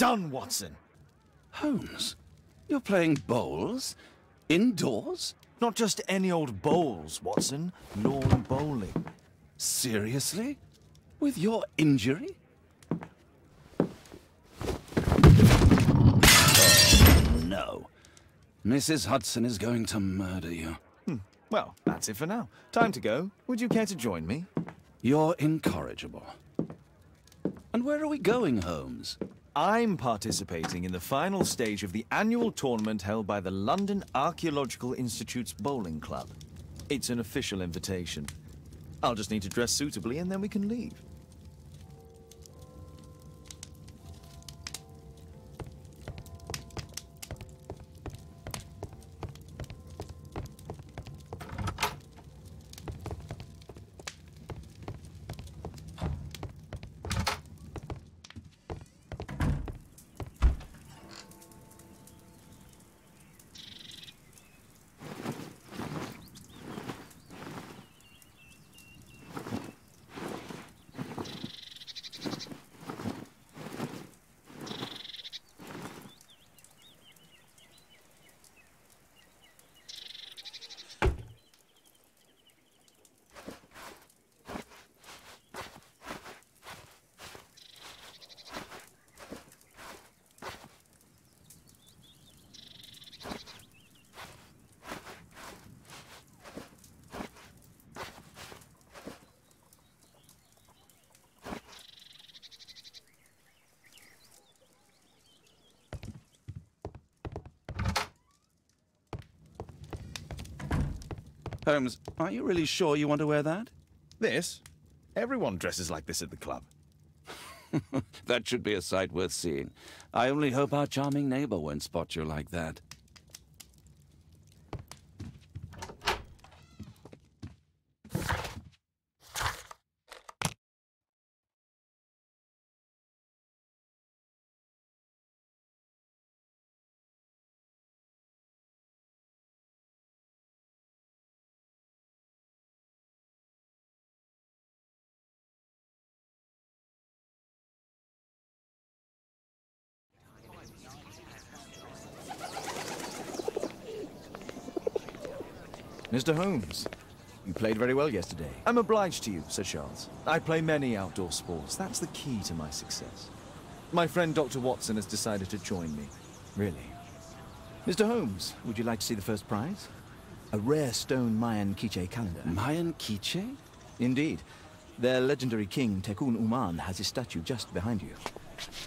done, Watson. Holmes, you're playing bowls? Indoors? Not just any old bowls, Watson. Lawn bowling. Seriously? With your injury? Oh, no. Mrs. Hudson is going to murder you. Well, that's it for now. Time to go. Would you care to join me? You're incorrigible. And where are we going, Holmes? I'm participating in the final stage of the annual tournament held by the London Archaeological Institute's bowling club. It's an official invitation. I'll just need to dress suitably and then we can leave. Holmes, are you really sure you want to wear that? This? Everyone dresses like this at the club. That should be a sight worth seeing. I only hope our charming neighbor won't spot you like that. Mr. Holmes, you played very well yesterday. I'm obliged to you, Sir Charles. I play many outdoor sports. That's the key to my success. My friend Dr. Watson has decided to join me. Really. Mr. Holmes, would you like to see the first prize? A rare stone Mayan quiche calendar. Mayan quiche? Indeed. Their legendary king, Tekun Uman, has his statue just behind you.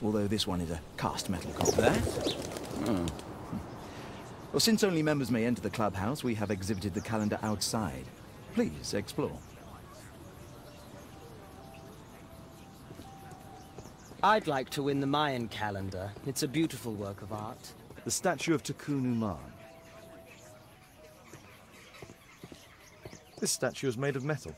Although this one is a cast metal copy. That? Oh. Well, since only members may enter the clubhouse, we have exhibited the calendar outside. Please, explore. I'd like to win the Mayan calendar. It's a beautiful work of art. The statue of Tekun Uman. This statue is made of metal.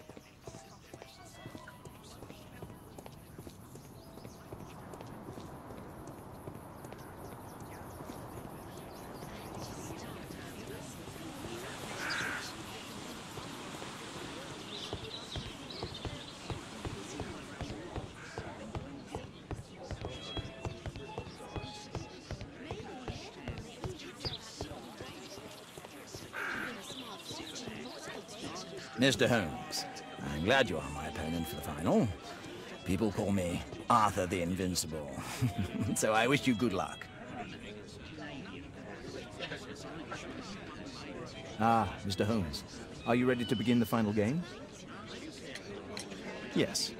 Mr. Holmes, I'm glad you are my opponent for the final. People call me Arthur the Invincible, so I wish you good luck. Ah, Mr. Holmes, are you ready to begin the final game? Yes,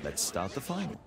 let's start the final.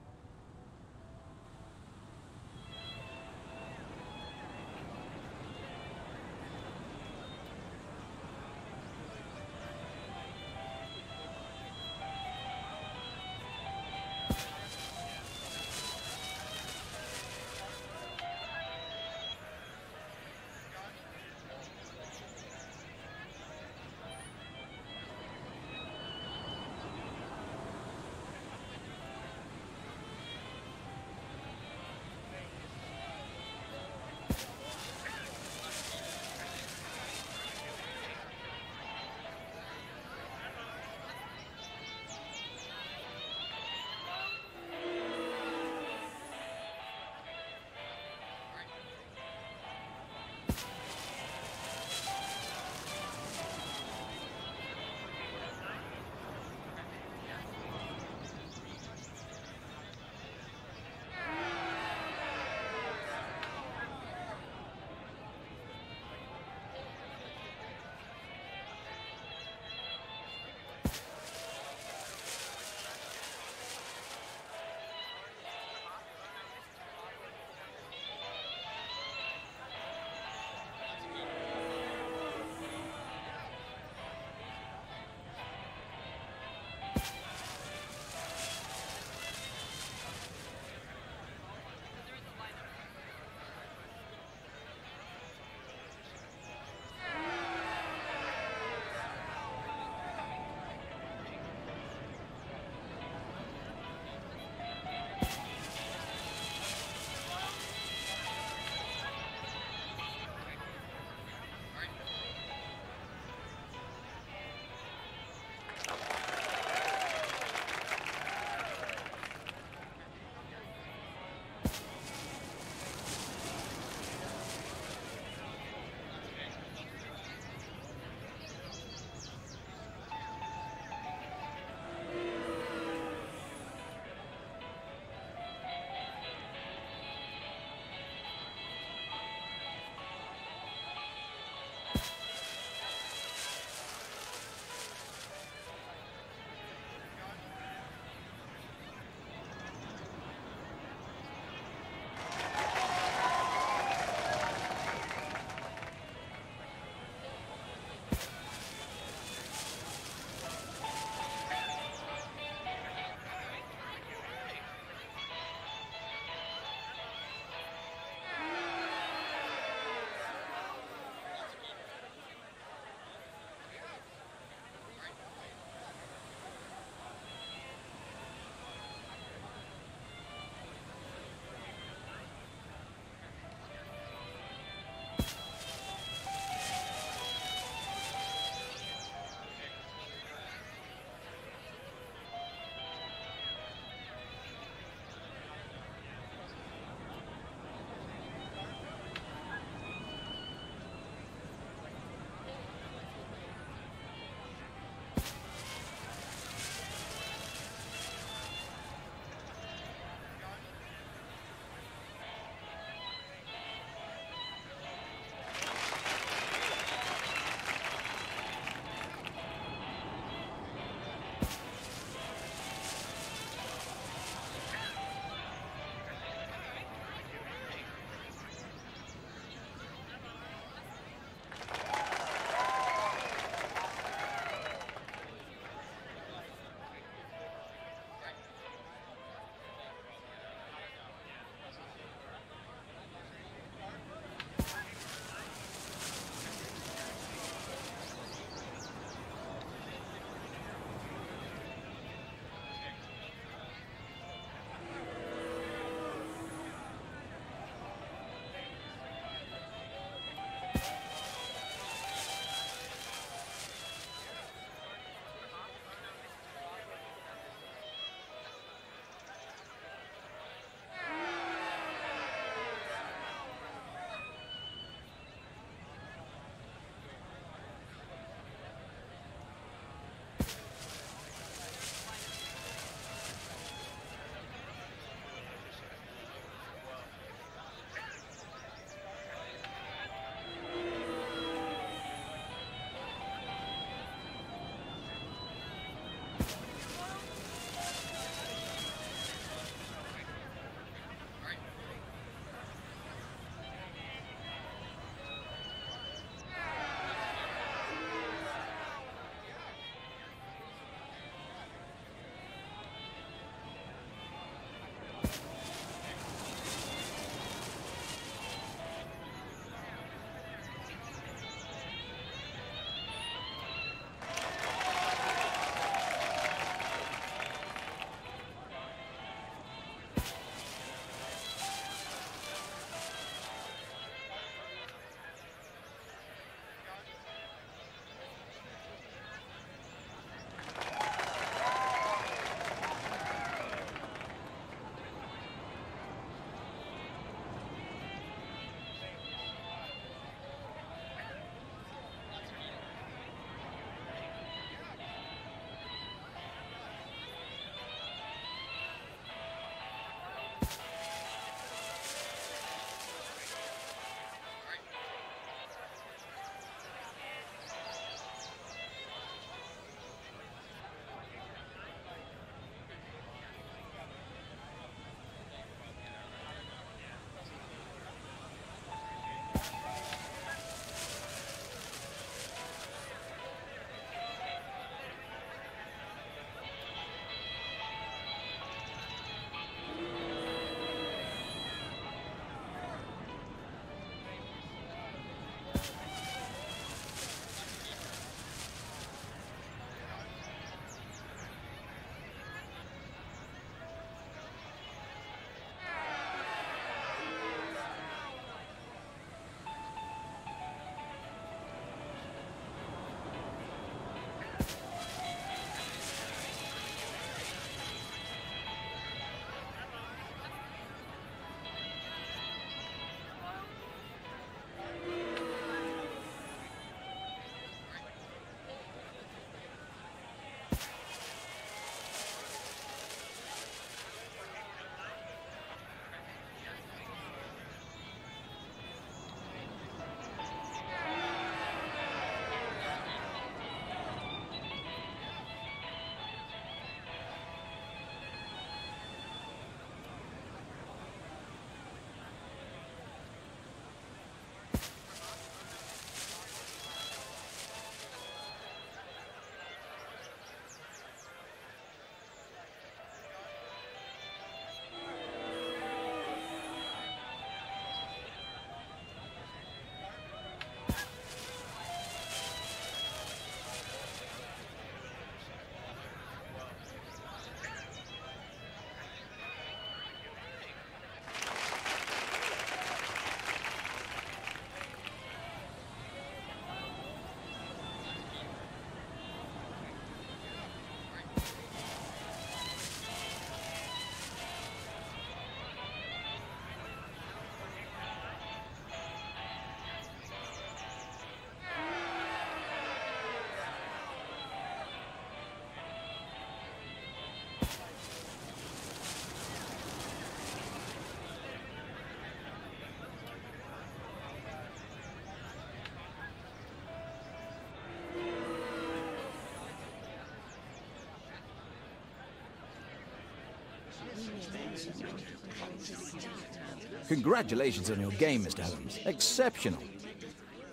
Congratulations on your game, Mr. Holmes. Exceptional.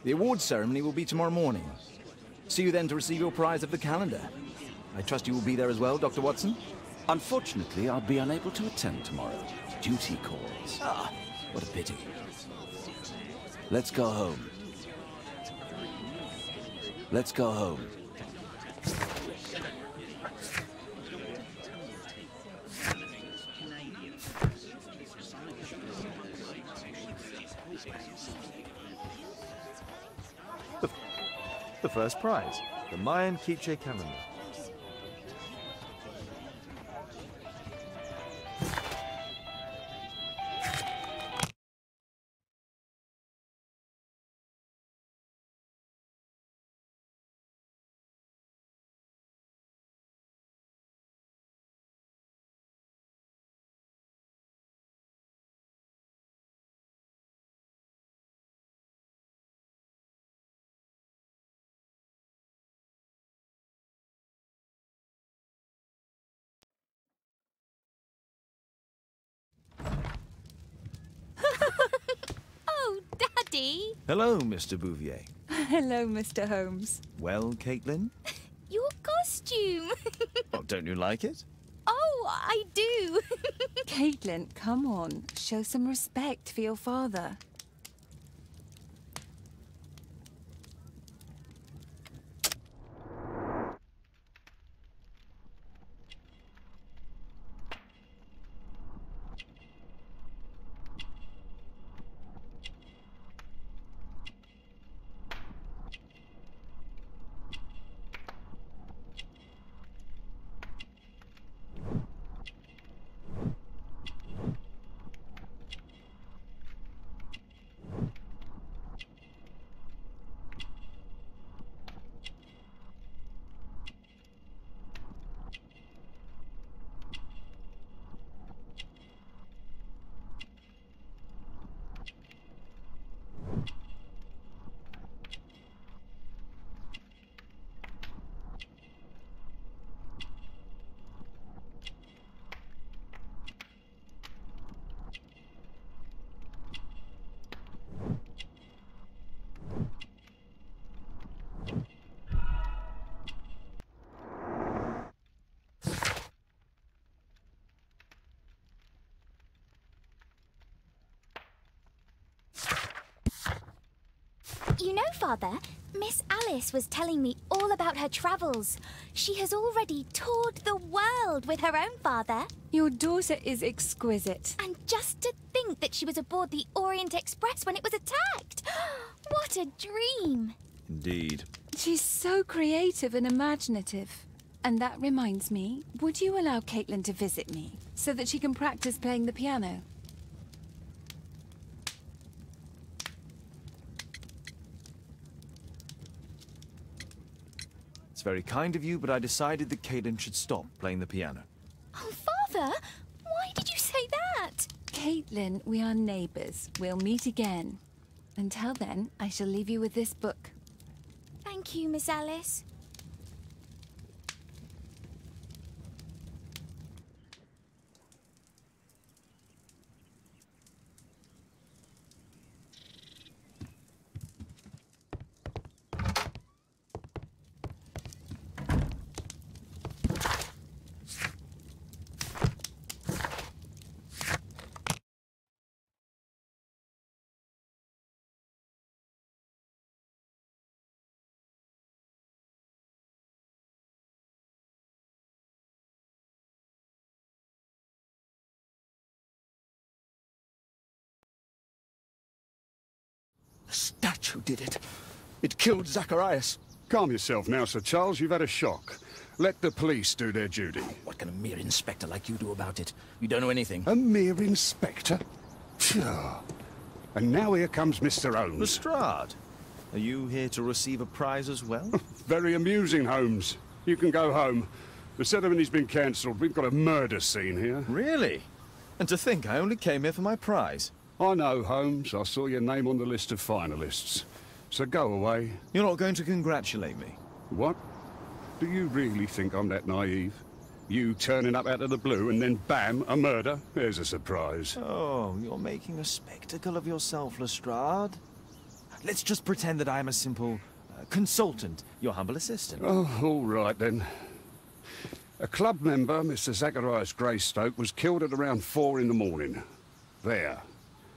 The awards ceremony will be tomorrow morning. See you then to receive your prize of the calendar. I trust you will be there as well, Dr. Watson? Unfortunately, I'll be unable to attend tomorrow. Duty calls. Ah, what a pity. Let's go home. Let's go home. The first prize, the Mayan Quiche calendar. Oh, Daddy! Hello, Mr. Bouvier. Hello, Mr. Holmes. Well, Caitlin? Your costume! Oh, don't you like it? Oh, I do! Caitlin, come on. Show some respect for your father. You know, Father, Miss Alice was telling me all about her travels. She has already toured the world with her own father. Your daughter is exquisite. And just to think that she was aboard the Orient Express when it was attacked. What a dream. Indeed. She's so creative and imaginative. And that reminds me, would you allow Caitlin to visit me so that she can practice playing the piano? It's very kind of you, but I decided that Caitlin should stop playing the piano. Oh, Father, why did you say that? Caitlin, we are neighbours. We'll meet again. Until then, I shall leave you with this book. Thank you, Miss Alice. The statue did it. It killed Zacharias. Calm yourself now, Sir Charles. You've had a shock. Let the police do their duty. What can a mere inspector like you do about it? You don't know anything. A mere inspector? Phew. And now here comes Mr. Holmes. Lestrade, are you here to receive a prize as well? Very amusing, Holmes. You can go home. The ceremony's been cancelled. We've got a murder scene here. Really? And to think I only came here for my prize. I know, Holmes. I saw your name on the list of finalists. So go away. You're not going to congratulate me? What? Do you really think I'm that naive? You turning up out of the blue and then bam, a murder? There's a surprise. Oh, you're making a spectacle of yourself, Lestrade. Let's just pretend that I'm a simple consultant, your humble assistant. Oh, all right then. A club member, Mr. Zacharias Greystoke, was killed at around 4 in the morning. There.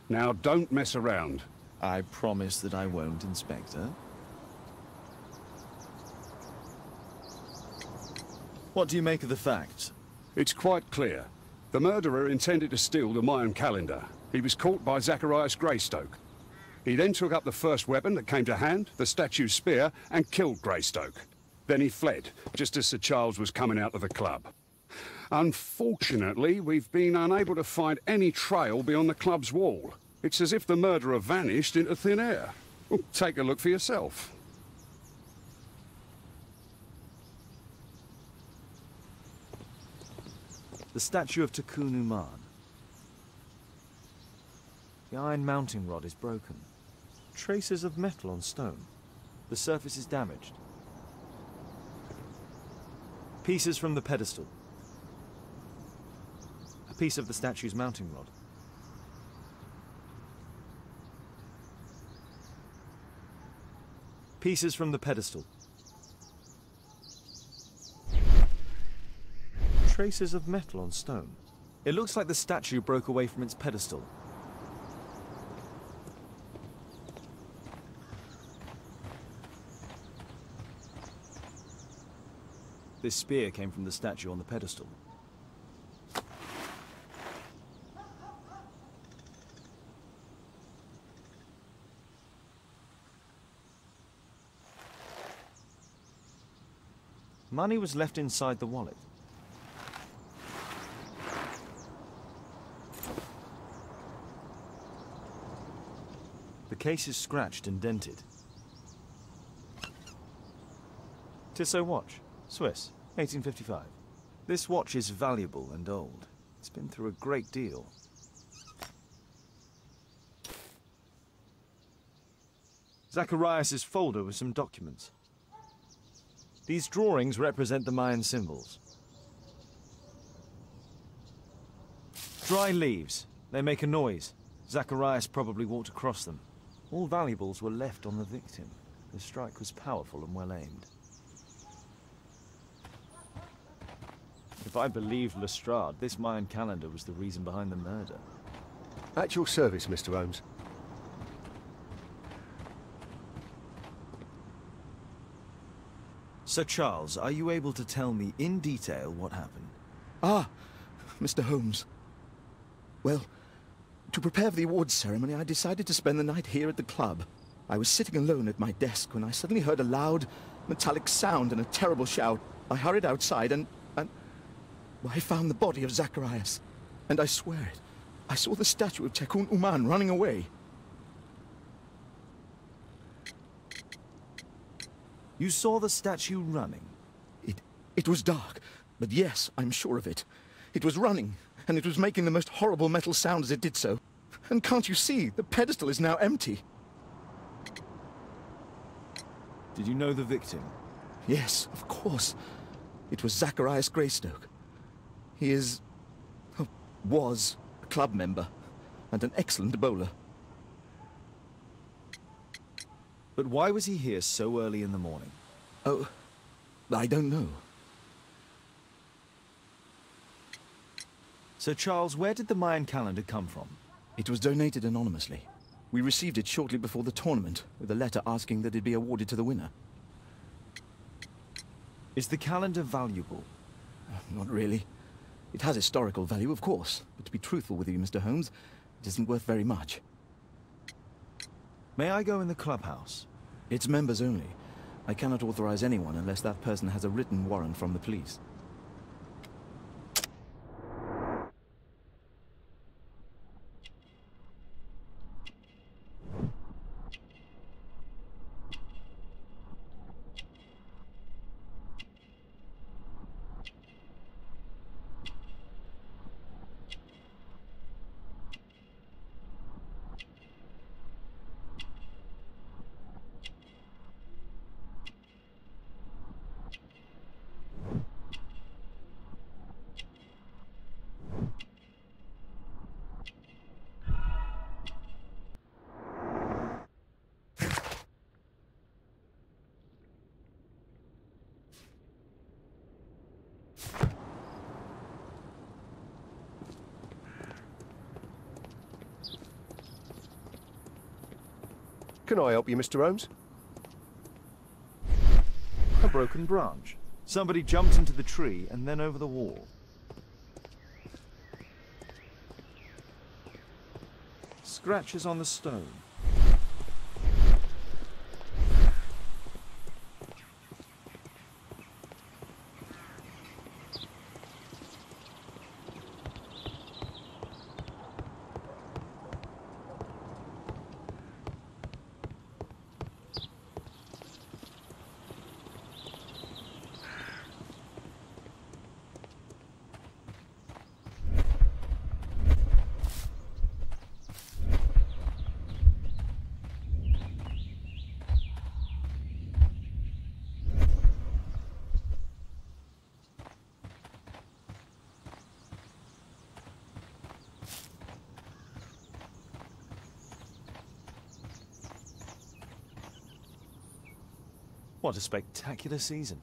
Now, don't mess around. I promise that I won't, Inspector. What do you make of the facts? It's quite clear. The murderer intended to steal the Mayan calendar. He was caught by Zacharias Greystoke. He then took up the first weapon that came to hand, the statue's spear, and killed Greystoke. Then he fled, just as Sir Charles was coming out of the club. Unfortunately, we've been unable to find any trail beyond the club's wall. It's as if the murderer vanished into thin air. Well, take a look for yourself. The statue of Tikkun Uman. The iron mounting rod is broken. Traces of metal on stone. The surface is damaged. Pieces from the pedestal. A piece of the statue's mounting rod. Pieces from the pedestal. Traces of metal on stone. It looks like the statue broke away from its pedestal. This spear came from the statue on the pedestal. Money was left inside the wallet. The case is scratched and dented. Tissot watch, Swiss, 1855. This watch is valuable and old. It's been through a great deal. Zacharias' folder with some documents. These drawings represent the Mayan symbols. Dry leaves. They make a noise. Zacharias probably walked across them. All valuables were left on the victim. The strike was powerful and well aimed. If I believed Lestrade, this Mayan calendar was the reason behind the murder. At your service, Mr. Holmes. Sir Charles, are you able to tell me in detail what happened? Ah, Mr. Holmes. Well, to prepare for the awards ceremony, I decided to spend the night here at the club. I was sitting alone at my desk when I suddenly heard a loud, metallic sound and a terrible shout. I hurried outside and I found the body of Zacharias. And I swear it, I saw the statue of Tikkun Uman running away. You saw the statue running? It was dark, but yes, I'm sure of it. It was running, and it was making the most horrible metal sound as it did so. And can't you see, the pedestal is now empty. Did you know the victim? Yes, of course. It was Zacharias Greystoke. He was a club member, and an excellent bowler. But why was he here so early in the morning? Oh, I don't know. Sir Charles, where did the Mayan calendar come from? It was donated anonymously. We received it shortly before the tournament, with a letter asking that it be awarded to the winner. Is the calendar valuable? Not really. It has historical value, of course, but to be truthful with you, Mr. Holmes, it isn't worth very much. May I go in the clubhouse? It's members only. I cannot authorize anyone unless that person has a written warrant from the police. can I help you, Mr. Holmes? A broken branch. Somebody jumped into the tree and then over the wall. Scratches on the stone. What a spectacular season.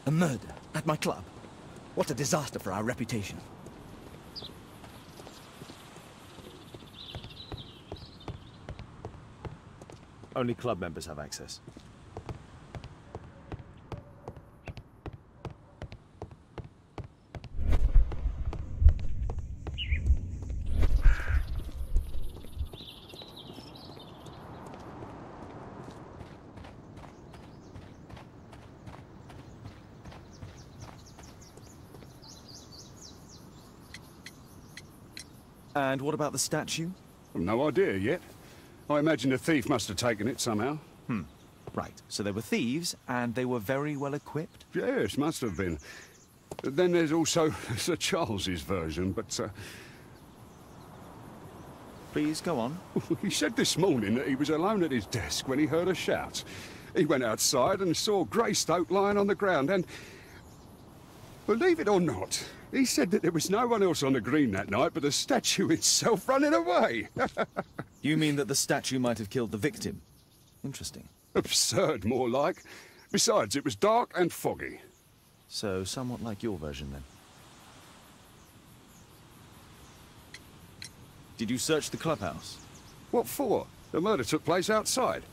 A murder at my club. What a disaster for our reputation. Only club members have access. And what about the statue? I've no idea yet. I imagine the thief must have taken it somehow. Right, so they were thieves, and they were very well equipped? Yes, must have been. Then there's also Sir Charles's version, but Please, go on. he said this morning that he was alone at his desk when he heard a shout. He went outside and saw Greystoke lying on the ground and... believe it or not, he said that there was no one else on the green that night but the statue itself running away. You mean that the statue might have killed the victim? Interesting. Absurd, more like. Besides, it was dark and foggy. So, somewhat like your version, then. Did you search the clubhouse? What for? The murder took place outside.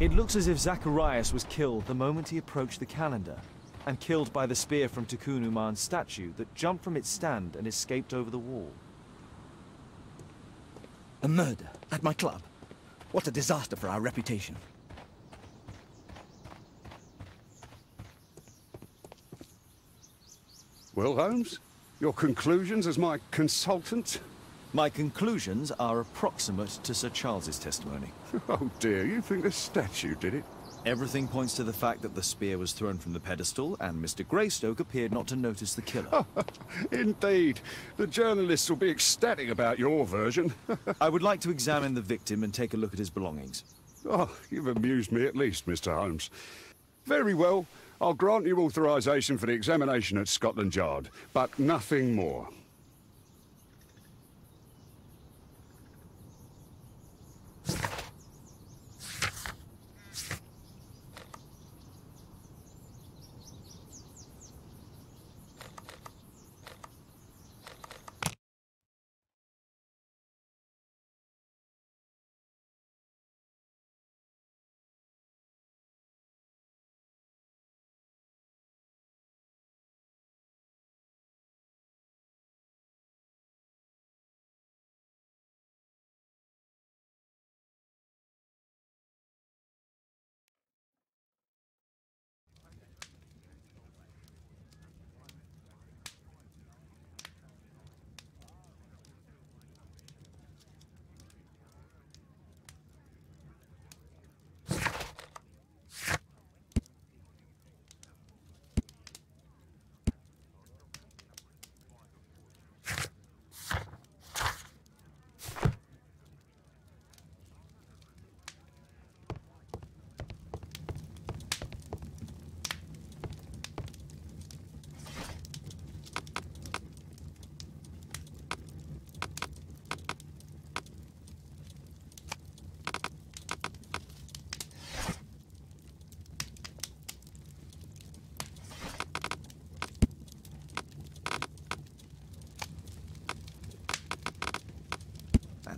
It looks as if Zacharias was killed the moment he approached the calendar, and killed by the spear from Tikkun Uman's statue that jumped from its stand and escaped over the wall. A murder at my club. What a disaster for our reputation. Well, Holmes, your conclusions as my consultant? My conclusions are approximate to Sir Charles's testimony. Oh dear, you think the statue did it? Everything points to the fact that the spear was thrown from the pedestal, and Mr. Greystoke appeared not to notice the killer. Indeed. The journalists will be ecstatic about your version. I would like to examine the victim and take a look at his belongings. Oh, you've amused me at least, Mr. Holmes. Very well. I'll grant you authorization for the examination at Scotland Yard, but nothing more.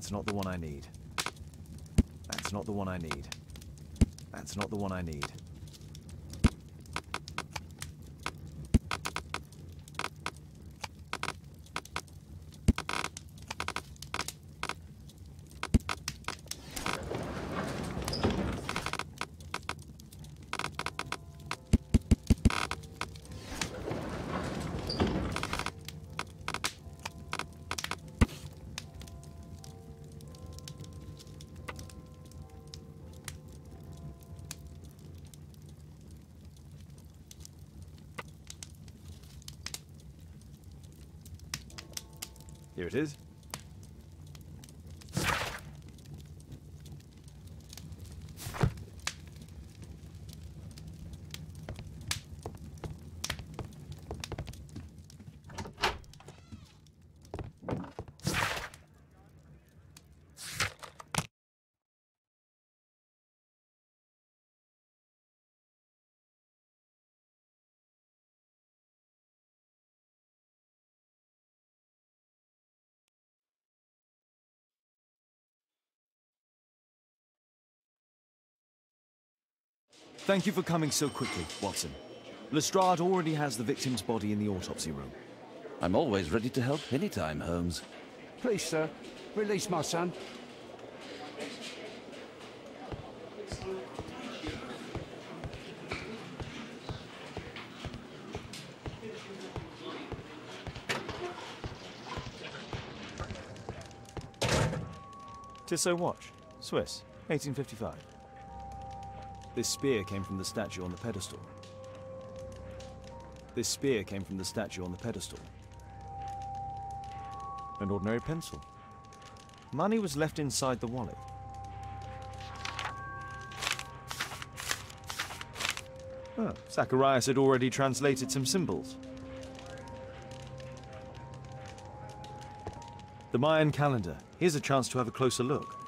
That's not the one I need. That's not the one I need. That's not the one I need. Here it is. Thank you for coming so quickly, Watson. Lestrade already has the victim's body in the autopsy room. I'm always ready to help anytime, Holmes. Please, sir, release my son. Tissot watch, Swiss, 1855. This spear came from the statue on the pedestal. This spear came from the statue on the pedestal. An ordinary pencil. Money was left inside the wallet. Oh, Zacharias had already translated some symbols. The Mayan calendar. Here's a chance to have a closer look.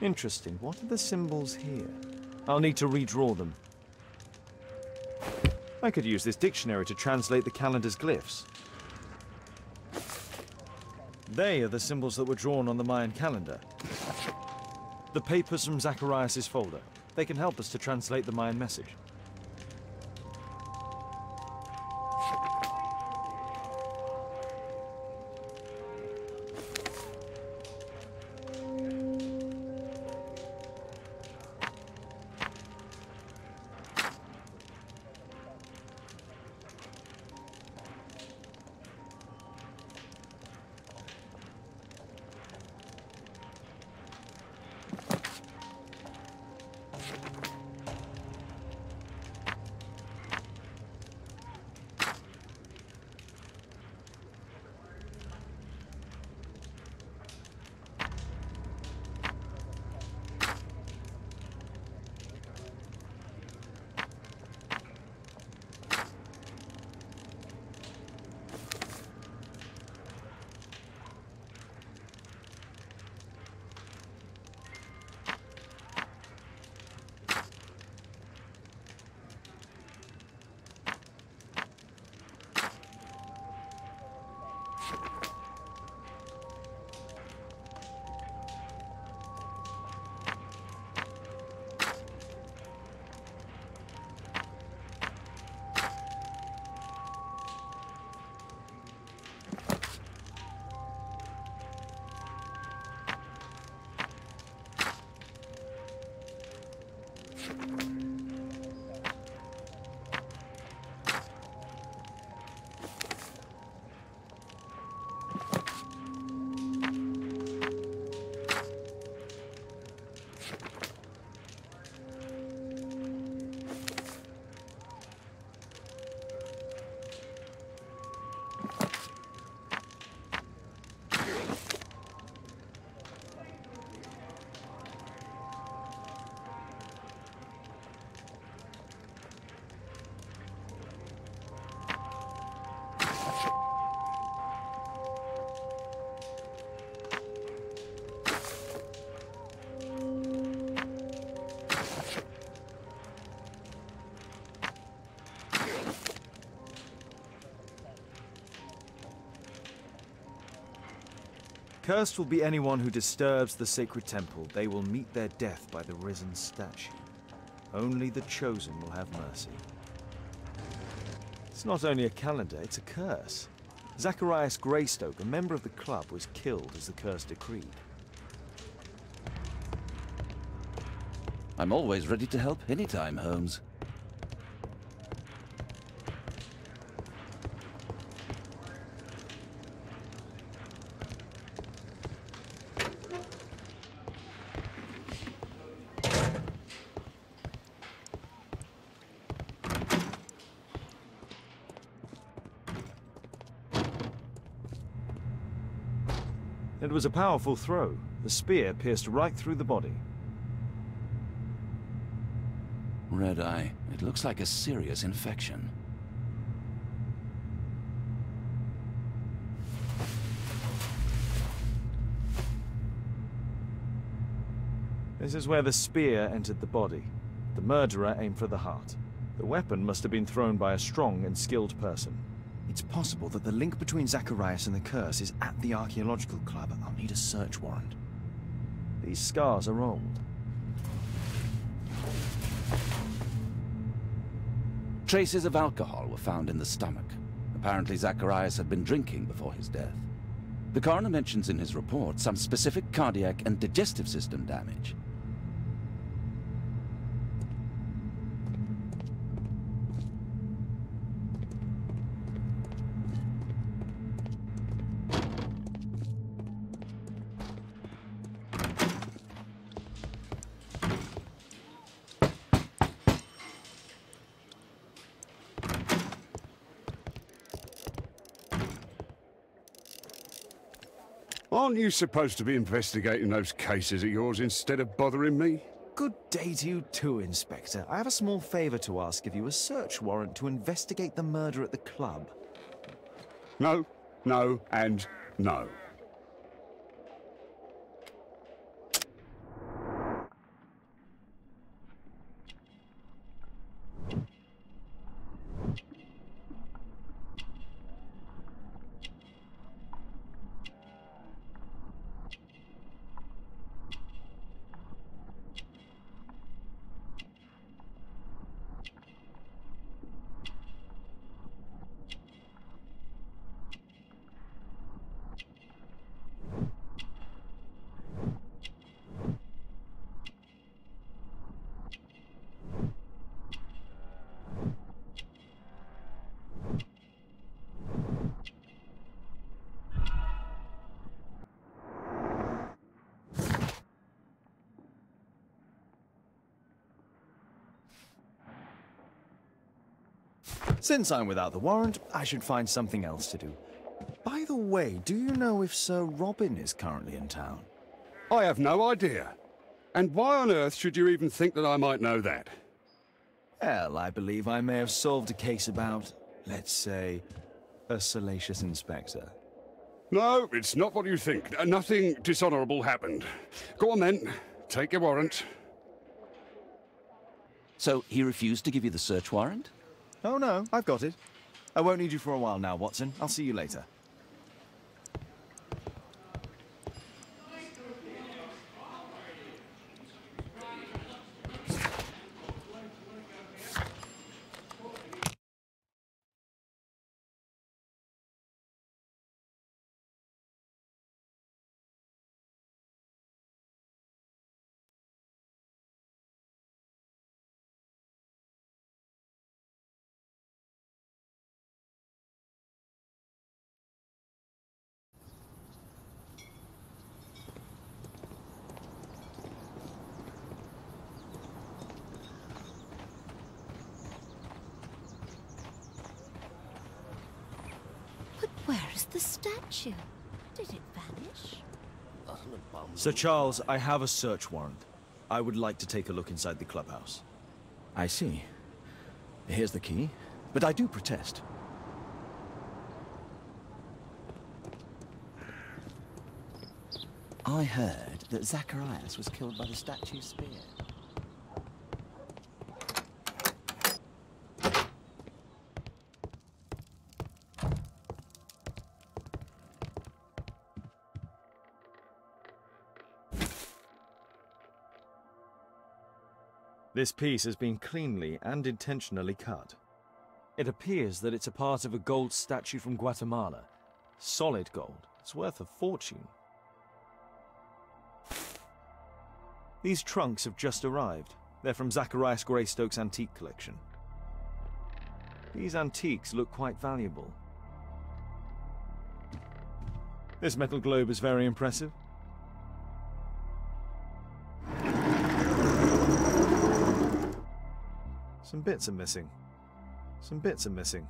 Interesting. What are the symbols here? I'll need to redraw them. I could use this dictionary to translate the calendar's glyphs. They are the symbols that were drawn on the Mayan calendar. The papers from Zacharias' folder. They can help us to translate the Mayan message. Cursed will be anyone who disturbs the sacred temple. They will meet their death by the risen statue. Only the chosen will have mercy. It's not only a calendar, it's a curse. Zacharias Greystoke, a member of the club, was killed as the curse decreed. I'm always ready to help anytime, Holmes. It was a powerful throw. The spear pierced right through the body. Red eye. It looks like a serious infection. This is where the spear entered the body. The murderer aimed for the heart. The weapon must have been thrown by a strong and skilled person. It's possible that the link between Zacharias and the curse is at the archaeological club. I'll need a search warrant. These scars are old. Traces of alcohol were found in the stomach. Apparently Zacharias had been drinking before his death. The coroner mentions in his report some specific cardiac and digestive system damage. Aren't you supposed to be investigating those cases of yours instead of bothering me? Good day to you too, Inspector. I have a small favor to ask of you, a search warrant to investigate the murder at the club. No, no, and no. Since I'm without the warrant, I should find something else to do. By the way, do you know if Sir Robin is currently in town? I have no idea. And why on earth should you even think that I might know that? Well, I believe I may have solved a case about, let's say, a salacious inspector. No, it's not what you think. Nothing dishonorable happened. Go on then. Take your warrant. So he refused to give you the search warrant? Oh no, I've got it. I won't need you for a while now, Watson. I'll see you later. Where is the statue? Did it vanish? Sir Charles, I have a search warrant. I would like to take a look inside the clubhouse. I see. Here's the key, but I do protest. I heard that Zacharias was killed by the statue's spear. This piece has been cleanly and intentionally cut. It appears that it's a part of a gold statue from Guatemala. Solid gold. It's worth a fortune. These trunks have just arrived. They're from Zacharias Greystoke's antique collection. These antiques look quite valuable. This metal globe is very impressive. Some bits are missing. Some bits are missing.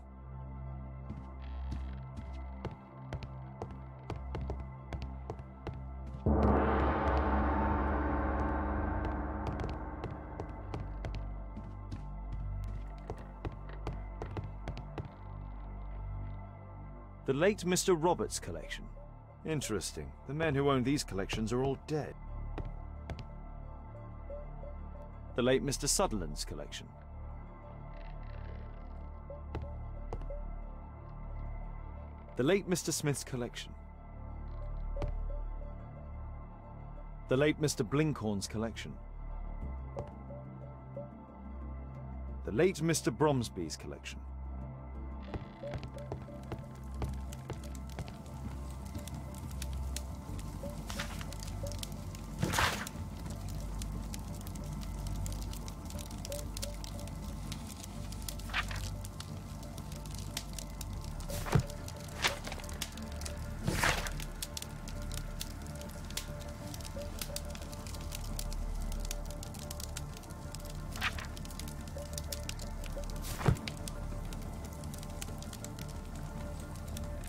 The late Mr. Roberts' collection. Interesting. The men who own these collections are all dead. The late Mr. Sutherland's collection. The late Mr. Smith's collection. The late Mr. Blinkhorn's collection. The late Mr. Bromsby's collection.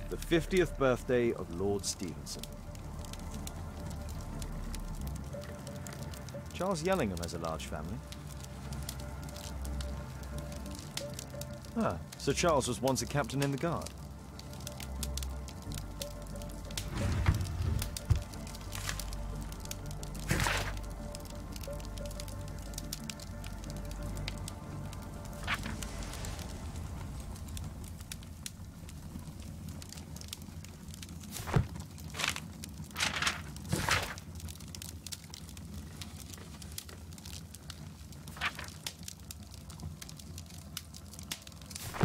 The 50th birthday of Lord Stevenson. Charles Yellingham has a large family. Ah, Sir Charles was once a captain in the Guard.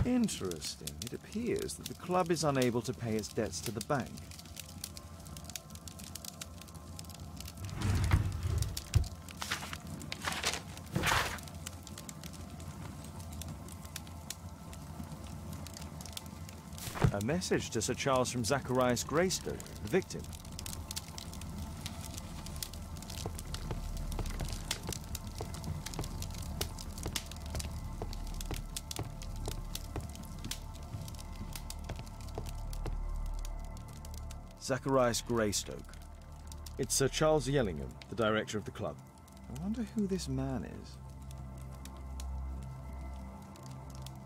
Interesting. It appears that the club is unable to pay its debts to the bank. A message to Sir Charles from Zacharias Greystoke, the victim. Zacharias Greystoke. It's Sir Charles Yellingham, the director of the club. I wonder who this man is.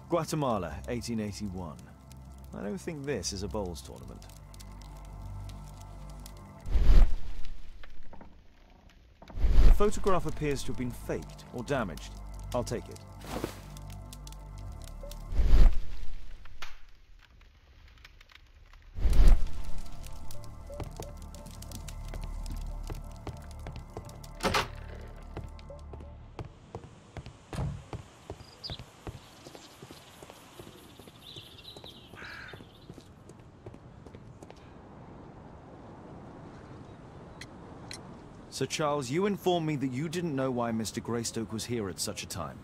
Guatemala, 1881. I don't think this is a bowls tournament. The photograph appears to have been faked or damaged. I'll take it. Sir Charles, you informed me that you didn't know why Mr. Greystoke was here at such a time.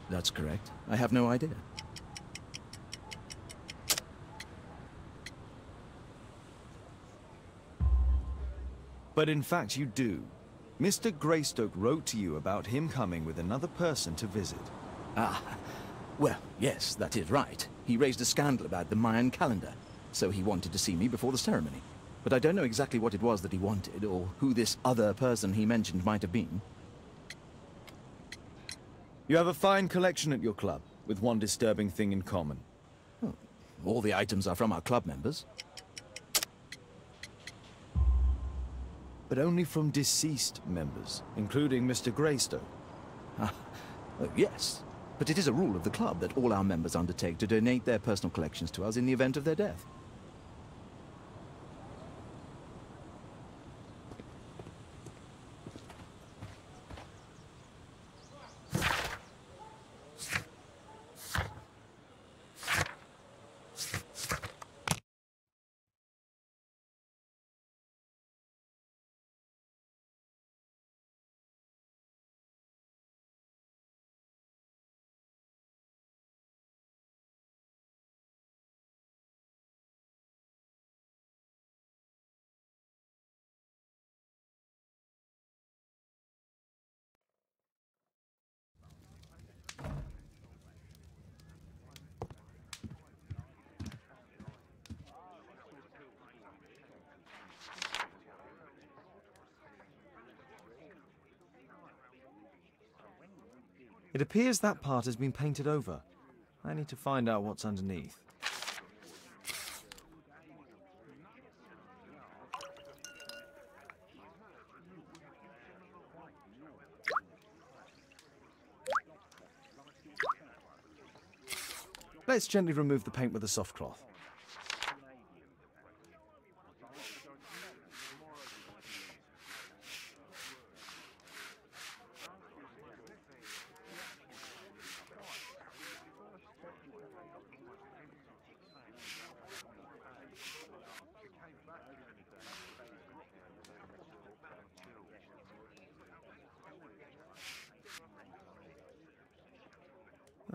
That's correct. I have no idea. But in fact, you do. Mr. Greystoke wrote to you about him coming with another person to visit. Ah, well, yes, that is right. He raised a scandal about the Mayan calendar, so he wanted to see me before the ceremony. But I don't know exactly what it was that he wanted, or who this other person he mentioned might have been. You have a fine collection at your club, with one disturbing thing in common. Oh, all the items are from our club members. But only from deceased members, including Mr. Greystoke. Ah, yes. But it is a rule of the club that all our members undertake to donate their personal collections to us in the event of their death. It appears that part has been painted over. I need to find out what's underneath. Let's gently remove the paint with a soft cloth.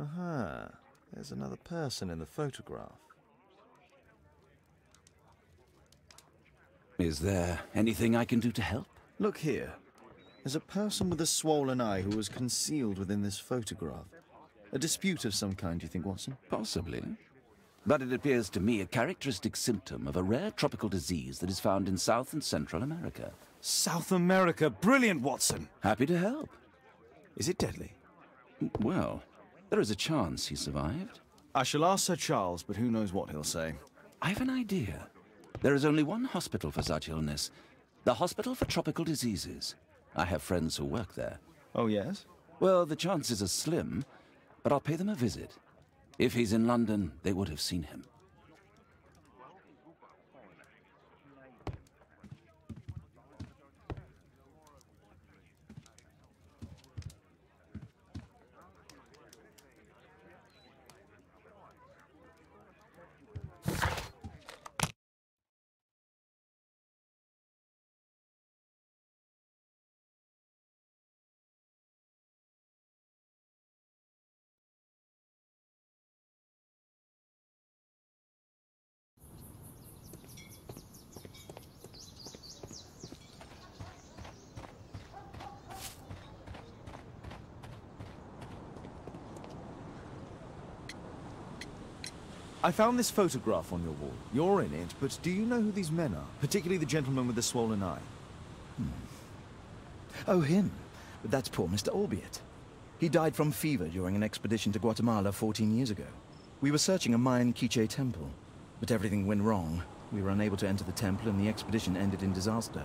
Aha, there's another person in the photograph. Is there anything I can do to help? Look here. There's a person with a swollen eye who was concealed within this photograph. A dispute of some kind, do you think, Watson? Possibly. But it appears to me a characteristic symptom of a rare tropical disease that is found in South and Central America. South America! Brilliant, Watson! Happy to help. Is it deadly? Well, there is a chance he survived. I shall ask Sir Charles, but who knows what he'll say. I have an idea. There is only one hospital for such illness. The Hospital for Tropical Diseases. I have friends who work there. Oh, yes? Well, the chances are slim, but I'll pay them a visit. If he's in London, they would have seen him. I found this photograph on your wall. You're in it, but do you know who these men are? Particularly the gentleman with the swollen eye. Oh, him. But that's poor Mr. Albeit. He died from fever during an expedition to Guatemala 14 years ago. We were searching a Mayan Quiche temple, but everything went wrong. We were unable to enter the temple and the expedition ended in disaster.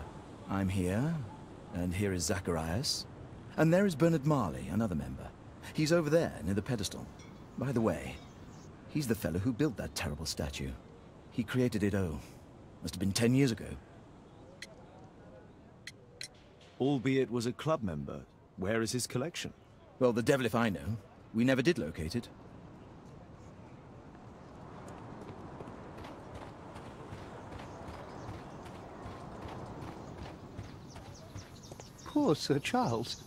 I'm here, and here is Zacharias. And there is Bernard Marley, another member. He's over there, near the pedestal. By the way, he's the fellow who built that terrible statue. He created it, must have been 10 years ago. Albeit was a club member. Where is his collection? Well, the devil if I know. We never did locate it. Poor Sir Charles.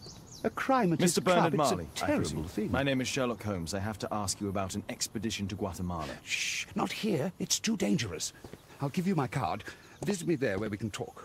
A crime at his Mr. club, Bernard it's Marley, a I terrible presume. thing. My name is Sherlock Holmes. I have to ask you about an expedition to Guatemala. Shh, not here. It's too dangerous. I'll give you my card. Visit me there where we can talk.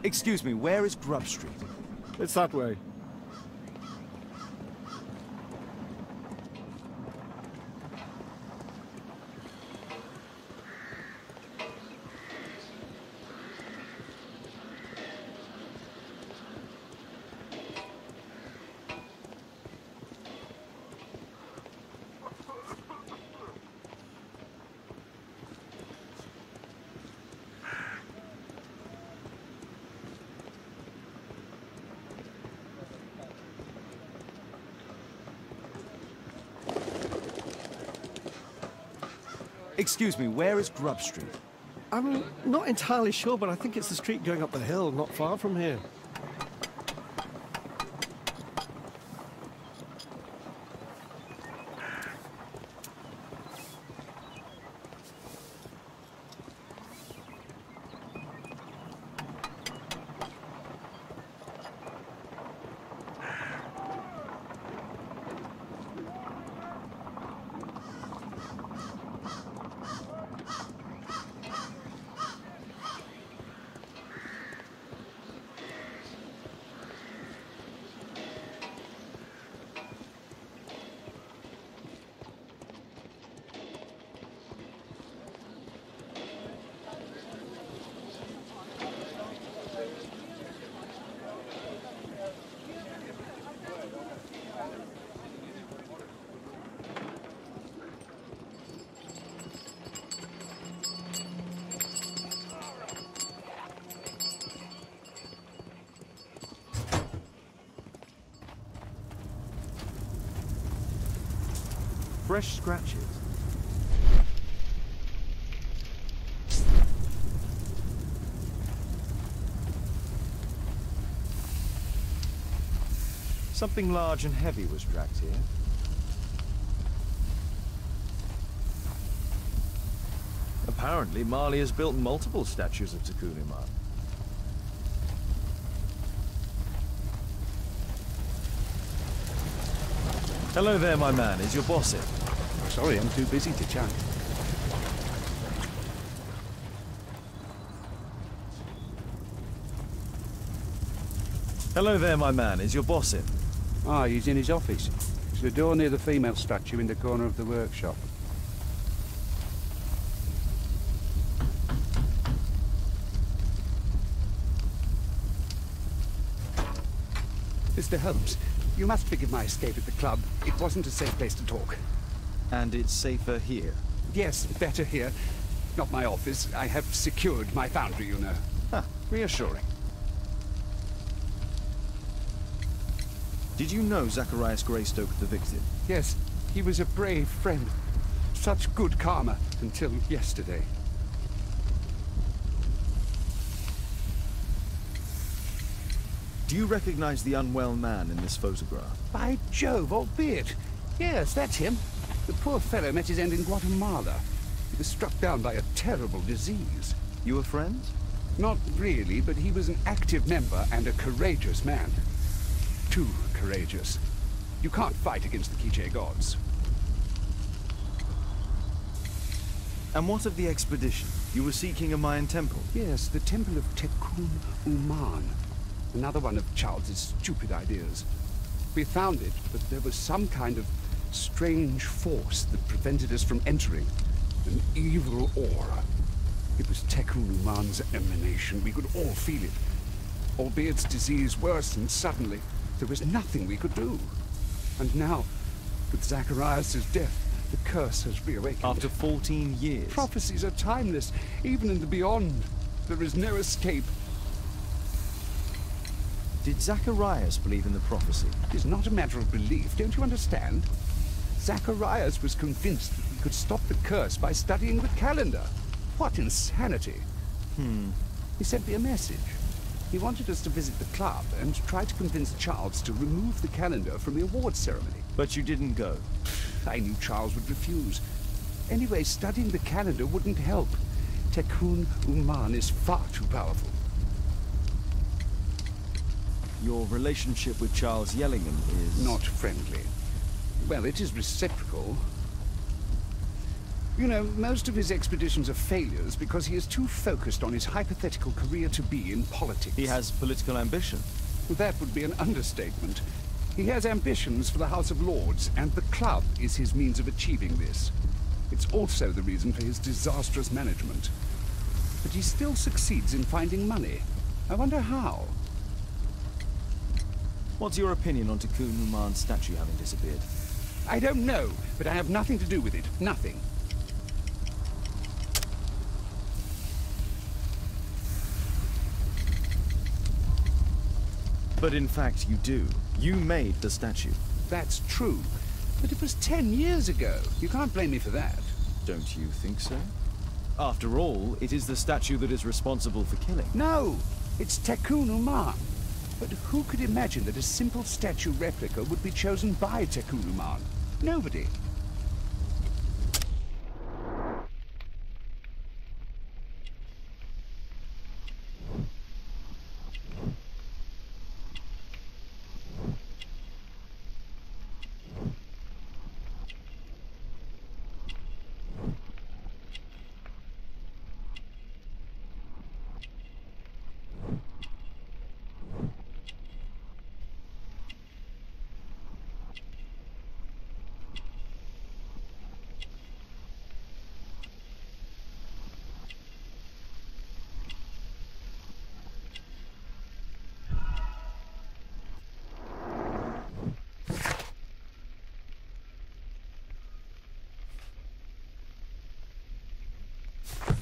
Excuse me, where is Grub Street? It's that way. Excuse me, where is Grub Street? I'm not entirely sure, but I think it's the street going up the hill, not far from here. Fresh scratches. Something large and heavy was dragged here. Apparently, Marley has built multiple statues of Takunuman. Hello there, my man. Is your boss in? Sorry, I'm too busy to chat. Hello there, my man. Is your boss in? Ah, he's in his office. It's the door near the female statue in the corner of the workshop. Mr. Holmes, you must forgive my escape at the club. It wasn't a safe place to talk. And it's safer here. Yes, better here. Not my office. I have secured my foundry, you know. Huh, reassuring. Did you know Zacharias Greystoke, the victim? Yes, he was a brave friend. Such good karma, until yesterday. Do you recognize the unwell man in this photograph? By Jove, albeit. Yes, that's him. The poor fellow met his end in Guatemala. He was struck down by a terrible disease. You were friends? Not really, but he was an active member and a courageous man. Too courageous. You can't fight against the Quiche gods. And what of the expedition? You were seeking a Mayan temple? Yes, the temple of Tekun Uman. Another one of Charles's stupid ideas. We found it, but there was some kind of strange force that prevented us from entering. An evil aura. It was Tekun Uman's emanation. We could all feel it. Albeit its disease worsened suddenly, there was nothing we could do. And now, with Zacharias' death, the curse has reawakened. After 14 years? Prophecies are timeless. Even in the beyond, there is no escape. Did Zacharias believe in the prophecy? It is not a matter of belief, don't you understand? Zacharias was convinced that we could stop the curse by studying the calendar. What insanity! He sent me a message. He wanted us to visit the club and try to convince Charles to remove the calendar from the awards ceremony. But you didn't go? I knew Charles would refuse. Anyway, studying the calendar wouldn't help. Tekun Uman is far too powerful. Your relationship with Charles Yellingham is... not friendly. Well, it is reciprocal. You know, most of his expeditions are failures because he is too focused on his hypothetical career to be in politics. He has political ambition. That would be an understatement. He has ambitions for the House of Lords, and the club is his means of achieving this. It's also the reason for his disastrous management. But he still succeeds in finding money. I wonder how. What's your opinion on Tekun Uman's statue having disappeared? I don't know, but I have nothing to do with it. Nothing. But in fact, you do. You made the statue. That's true. But it was 10 years ago. You can't blame me for that. Don't you think so? After all, it is the statue that is responsible for killing. No, it's Tekun Uman. But who could imagine that a simple statue replica would be chosen by Tekun Uman? Nobody.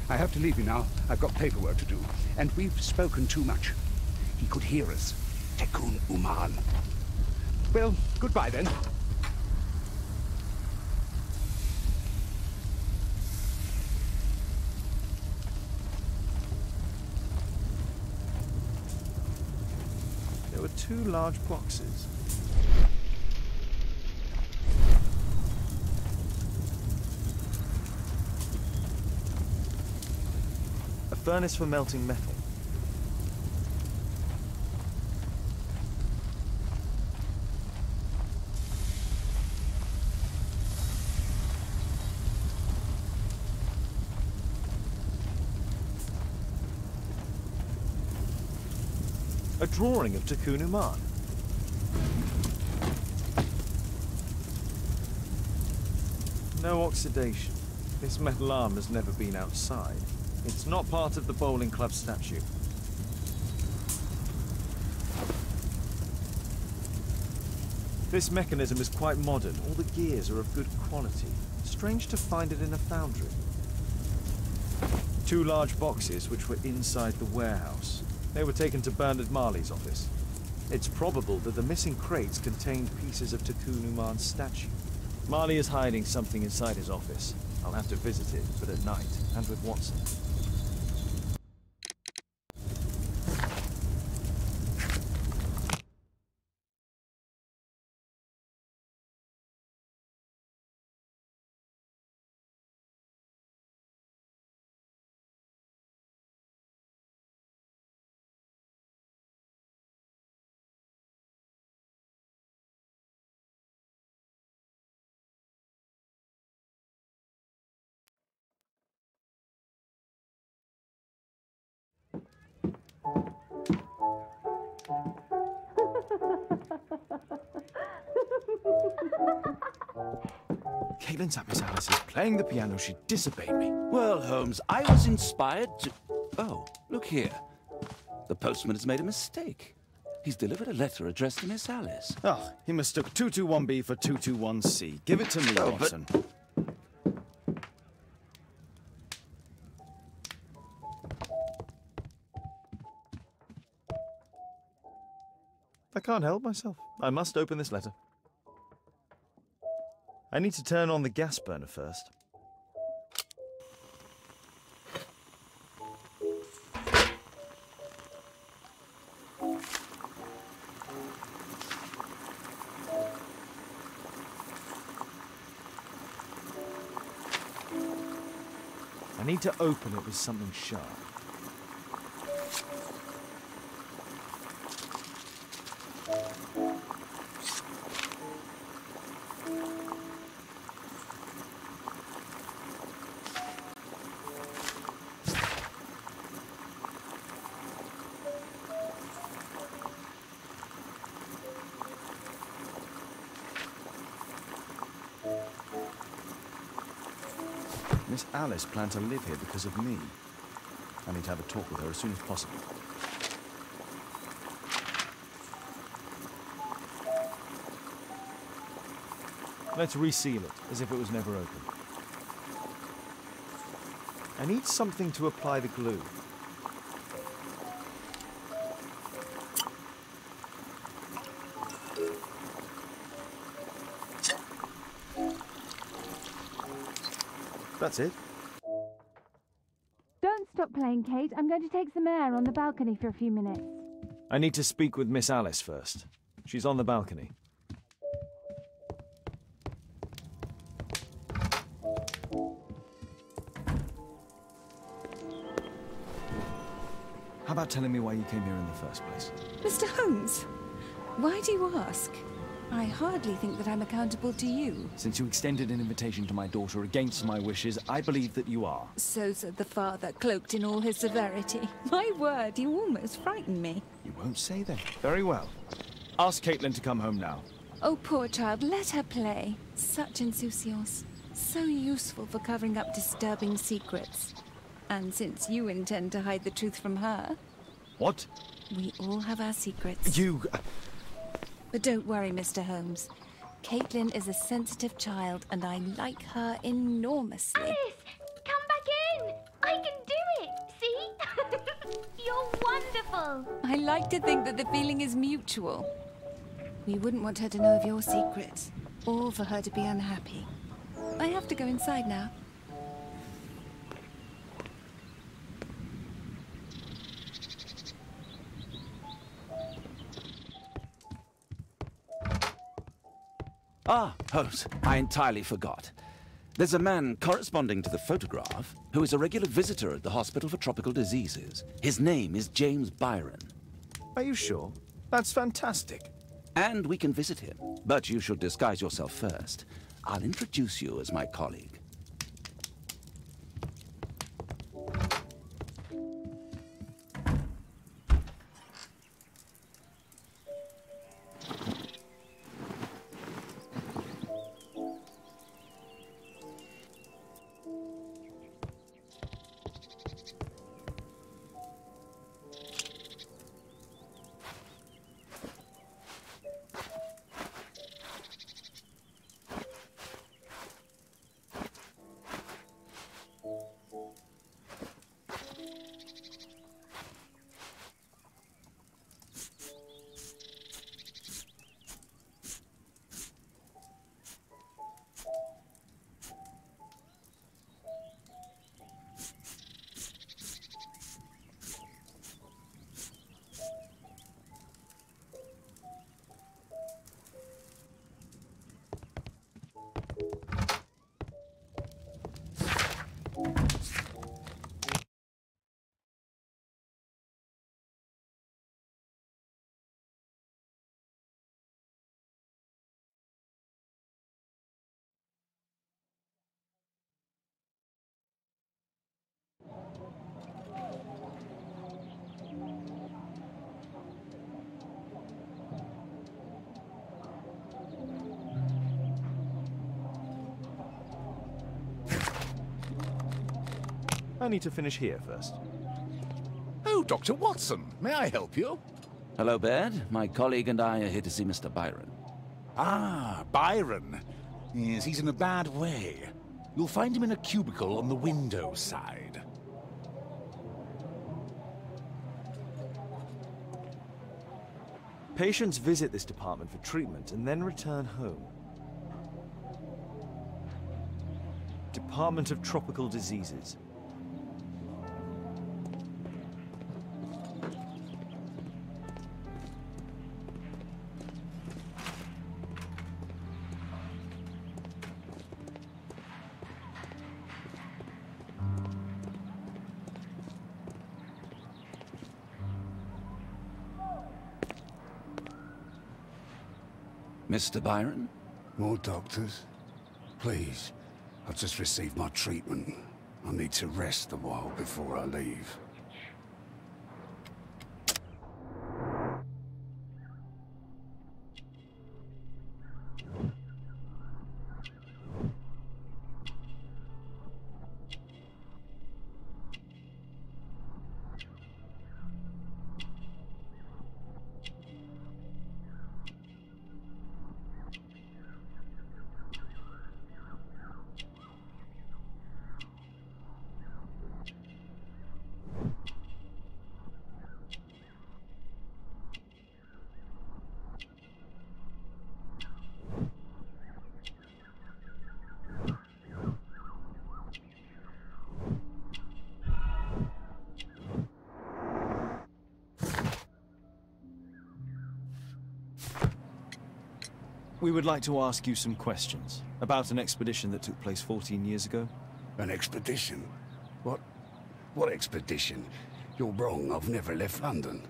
I have to leave you now. I've got paperwork to do. And we've spoken too much. He could hear us. Tekun Uman. Well, goodbye then. There were 2 large boxes. A furnace for melting metal. A drawing of Tekun Uman. No oxidation. This metal arm has never been outside. It's not part of the bowling club statue. This mechanism is quite modern. All the gears are of good quality. Strange to find it in a foundry. 2 large boxes which were inside the warehouse. They were taken to Bernard Marley's office. It's probable that the missing crates contained pieces of Tekun Uman's statue. Marley is hiding something inside his office. I'll have to visit it, but at night, and with Watson. Caitlin's at Miss Alice's playing the piano. She disobeyed me. Well, Holmes, I was inspired to... Oh, look here. The postman has made a mistake. He's delivered a letter addressed to Miss Alice. Oh, he mistook 221B for 221C. Give it to me, Watson. I can't help myself. I must open this letter. I need to turn on the gas burner first. I need to open it with something sharp. Miss Alice planned to live here because of me. I need to have a talk with her as soon as possible. Let's reseal it, as if it was never open. I need something to apply the glue. That's it. Don't stop playing, Kate. I'm going to take some air on the balcony for a few minutes. I need to speak with Miss Alice first. She's on the balcony. How about telling me why you came here in the first place? Mr. Holmes, why do you ask? I hardly think that I'm accountable to you. Since you extended an invitation to my daughter against my wishes, I believe that you are. So said the father, cloaked in all his severity. My word, you almost frightened me. You won't say then. Very well. Ask Caitlin to come home now. Oh, poor child, let her play. Such insouciance. So useful for covering up disturbing secrets. And since you intend to hide the truth from her... What? We all have our secrets. You... But don't worry, Mr. Holmes. Caitlin is a sensitive child, and I like her enormously. Alice, come back in. I can do it. See? You're wonderful. I like to think that the feeling is mutual. We wouldn't want her to know of your secrets, or for her to be unhappy. I have to go inside now. Ah, Holmes, I entirely forgot. There's a man corresponding to the photograph who is a regular visitor at the Hospital for Tropical Diseases. His name is James Byron. Are you sure? That's fantastic. And we can visit him, but you should disguise yourself first. I'll introduce you as my colleague. I need to finish here first. Oh, Dr. Watson, may I help you? Hello, Baird. My colleague and I are here to see Mr. Byron. Ah, Byron. Yes, he's in a bad way. You'll find him in a cubicle on the window side. Patients visit this department for treatment and then return home. Department of Tropical Diseases. Mr. Byron? More doctors? Please. I've just received my treatment. I need to rest a while before I leave. We would like to ask you some questions about an expedition that took place 14 years ago. An expedition? What expedition? You're wrong, I've never left London.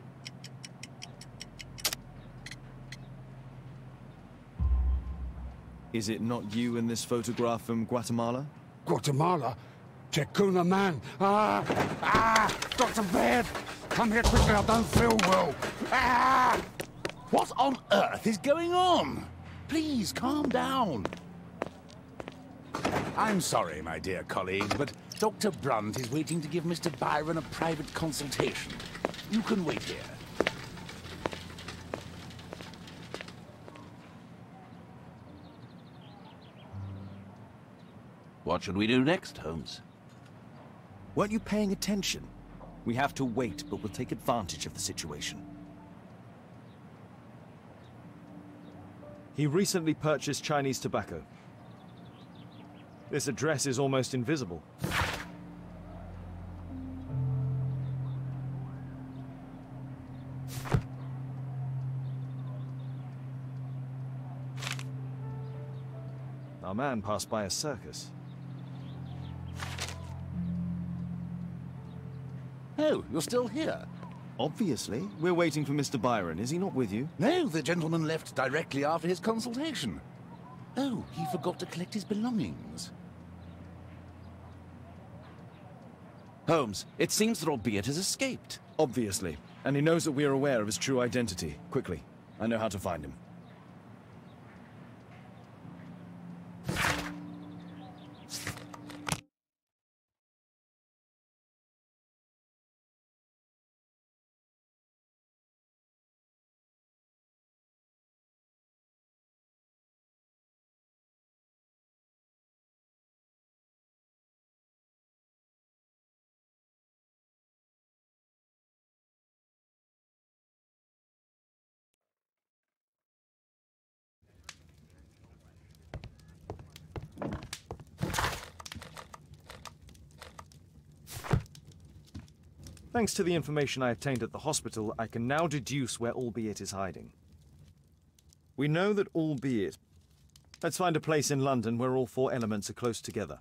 Is it not you in this photograph from Guatemala? Guatemala? Checuna man! Dr. Baird! Come here quickly, I don't feel well! What on earth is going on? Please, calm down. I'm sorry, my dear colleague, but Dr. Brunt is waiting to give Mr. Byron a private consultation. You can wait here. What should we do next, Holmes? Weren't you paying attention? We have to wait, but we'll take advantage of the situation. He recently purchased Chinese tobacco. This address is almost invisible. Our man passed by a circus. Oh, you're still here? Obviously. We're waiting for Mr. Byron. Is he not with you? No, the gentleman left directly after his consultation. Oh, he forgot to collect his belongings. Holmes, it seems that Albeit has escaped. Obviously. And he knows that we are aware of his true identity. Quickly. I know how to find him. Thanks to the information I obtained at the hospital, I can now deduce where Albeit is hiding. We know that Albeit... Let's find a place in London where all four elements are close together.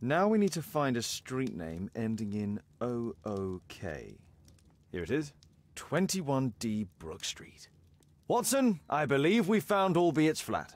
Now we need to find a street name ending in OOK. Here it is. 21D Brook Street. Watson, I believe we found Albeit's flat.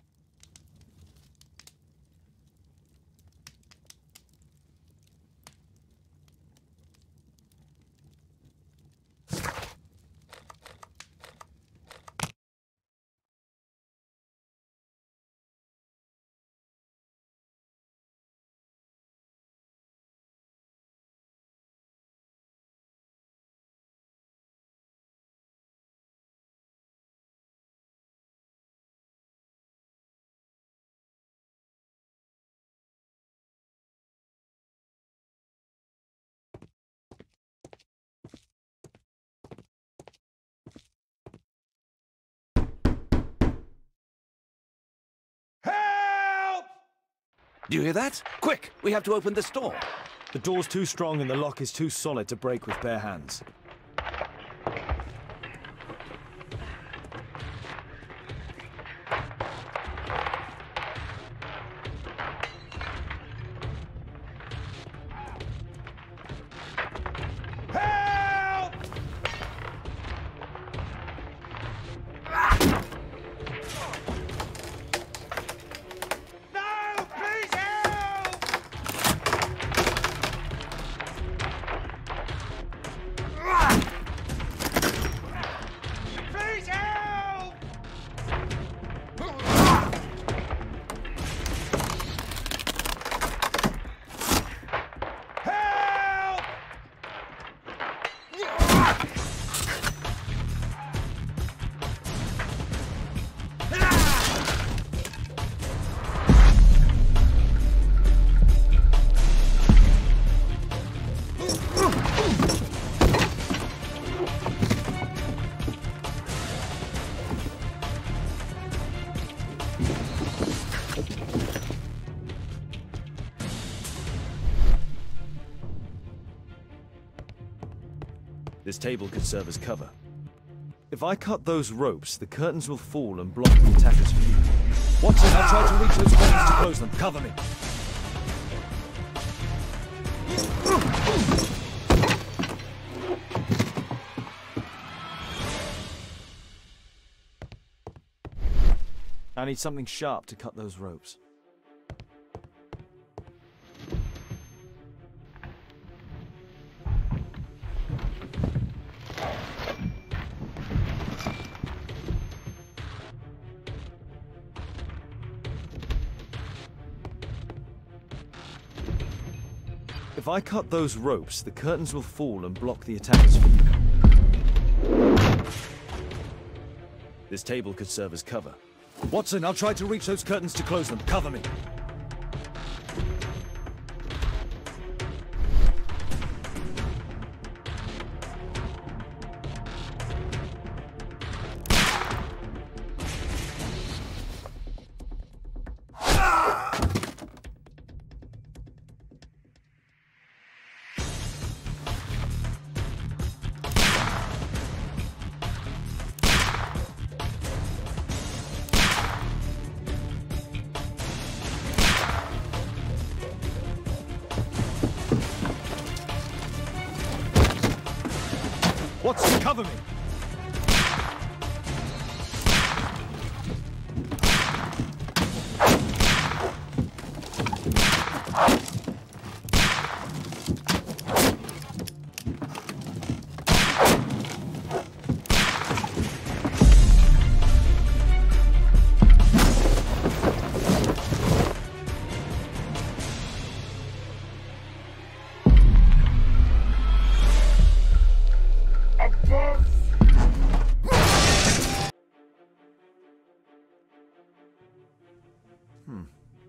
Do you hear that? Quick! We have to open this door. The door's too strong and the lock is too solid to break with bare hands. This table could serve as cover. If I cut those ropes, the curtains will fall and block the attacker's view. Watson, I'll try to reach those curtains to close them. Cover me. I need something sharp to cut those ropes. If I cut those ropes, the curtains will fall and block the attacker's view. This table could serve as cover. Watson, I'll try to reach those curtains to close them. Cover me. Watson, cover me!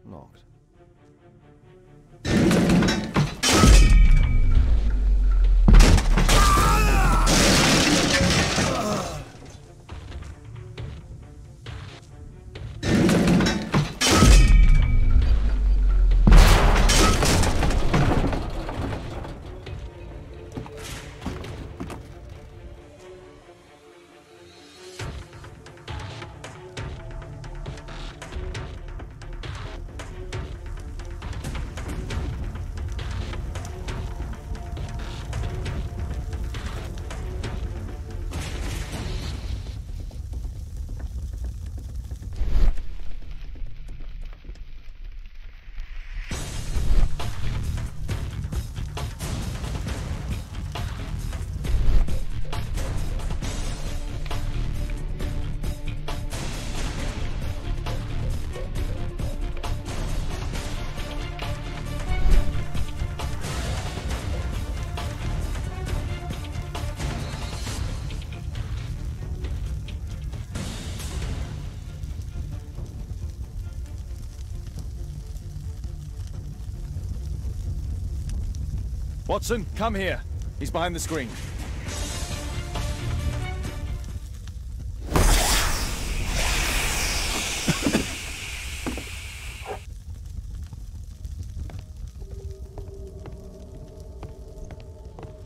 Locked. Watson, come here. He's behind the screen.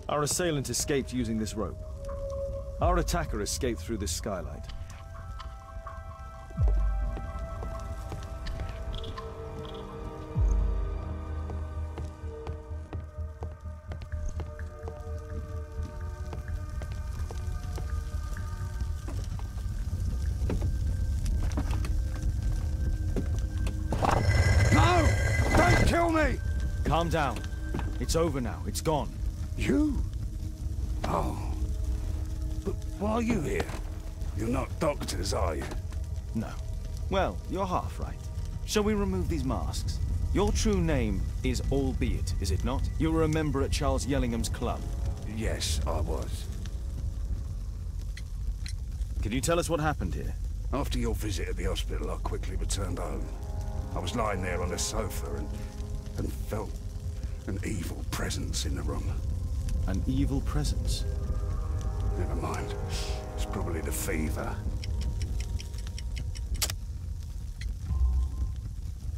Our assailant escaped using this rope. Our attacker escaped through this skylight. Calm down. It's over now. It's gone. You? Oh. But why are you here? You're not doctors, are you? No. Well, you're half right. Shall we remove these masks? Your true name is Albeit, is it not? You were a member at Charles Yellingham's club. Yes, I was. Can you tell us what happened here? After your visit at the hospital, I quickly returned home. I was lying there on a sofa and felt an evil presence in the room. An evil presence? Never mind. It's probably the fever.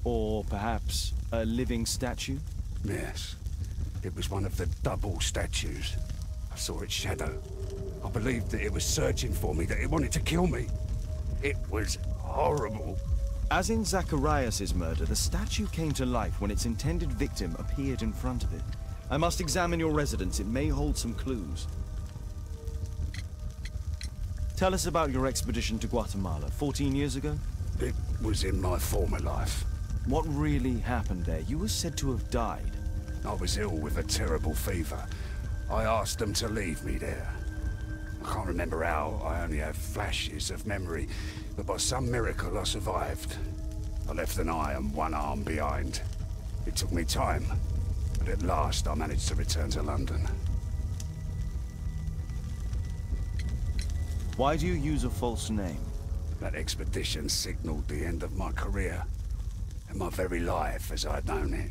Or perhaps a living statue? Yes. It was one of the double statues. I saw its shadow. I believed that it was searching for me, that it wanted to kill me. It was horrible. As in Zacharias' murder, the statue came to life when its intended victim appeared in front of it. I must examine your residence. It may hold some clues. Tell us about your expedition to Guatemala 14 years ago? It was in my former life. What really happened there? You were said to have died. I was ill with a terrible fever. I asked them to leave me there. I can't remember how. I only have flashes of memory. But by some miracle, I survived. I left an eye and one arm behind. It took me time. But at last, I managed to return to London. Why do you use a false name? That expedition signaled the end of my career. And my very life as I'd known it.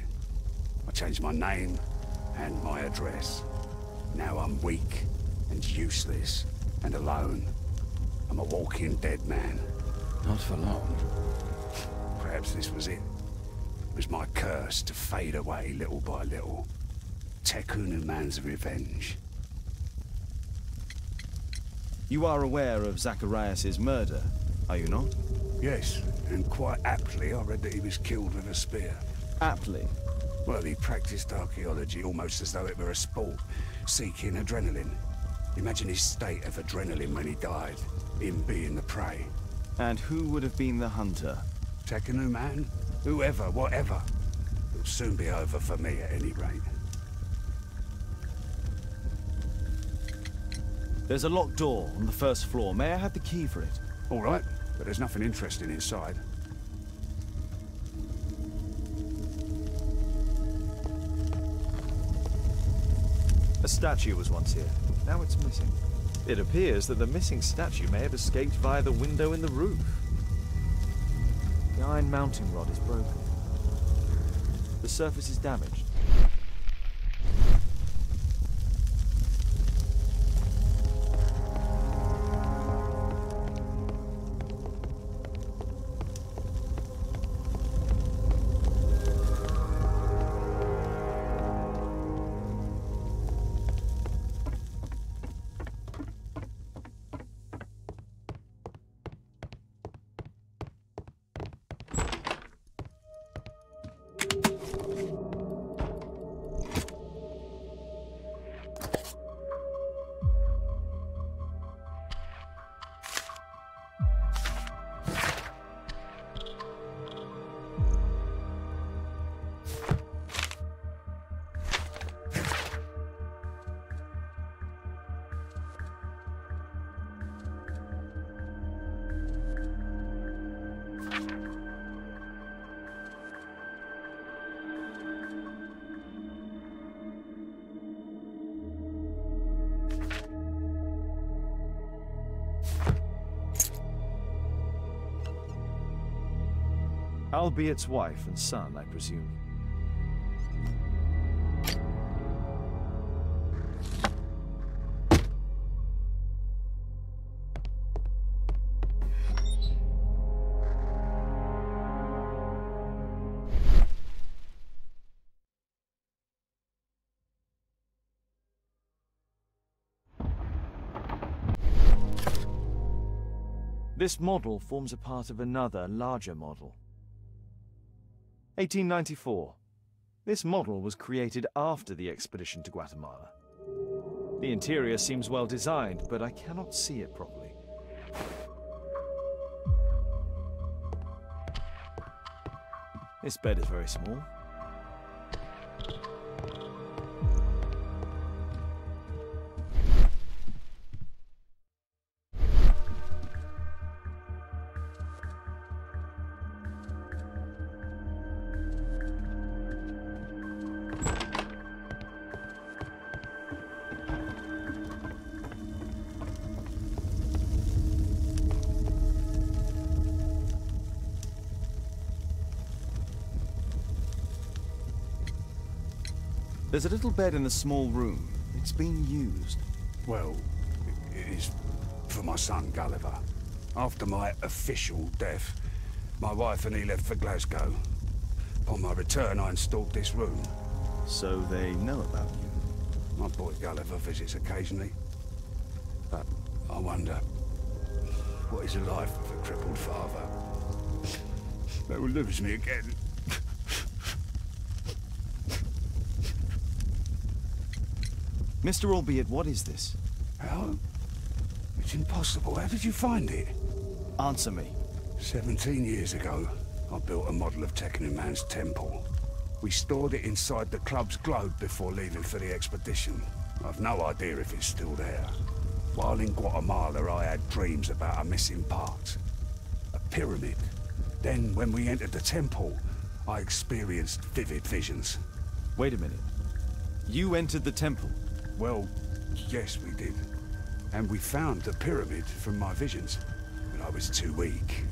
I changed my name and my address. Now I'm weak and useless and alone. I'm a walking dead man. Not for long. Perhaps this was it. It was my curse to fade away little by little. Tekunu man's revenge. You are aware of Zacharias' murder, are you not? Yes, and quite aptly I read that he was killed with a spear. Aptly? Well, he practiced archaeology almost as though it were a sport, seeking adrenaline. Imagine his state of adrenaline when he died, him being the prey. And who would have been the hunter? Tekunu man? Whoever, whatever. It'll soon be over for me at any rate. There's a locked door on the first floor. May I have the key for it? All right, but there's nothing interesting inside. A statue was once here. Now it's missing. It appears that the missing statue may have escaped via the window in the roof. The iron mounting rod is broken. The surface is damaged. Albiet's wife and son, I presume. This model forms a part of another, larger model. 1894. This model was created after the expedition to Guatemala. The interior seems well designed, but I cannot see it properly. This bed is very small. There's a little bed in the small room. It's being used. Well, it is for my son, Gulliver. After my official death, my wife and he left for Glasgow. Upon my return, I installed this room. So they know about you? My boy Gulliver visits occasionally. But I wonder, what is a life of a crippled father? They will lose me again. Mr. Albeit, what is this? How? It's impossible. How did you find it? Answer me. 17 years ago, I built a model of Tekenu Man's temple. We stored it inside the club's globe before leaving for the expedition. I've no idea if it's still there. While in Guatemala, I had dreams about a missing part. A pyramid. Then, when we entered the temple, I experienced vivid visions. Wait a minute. You entered the temple? Well, yes, we did. And we found the pyramid from my visions. But I was too weak.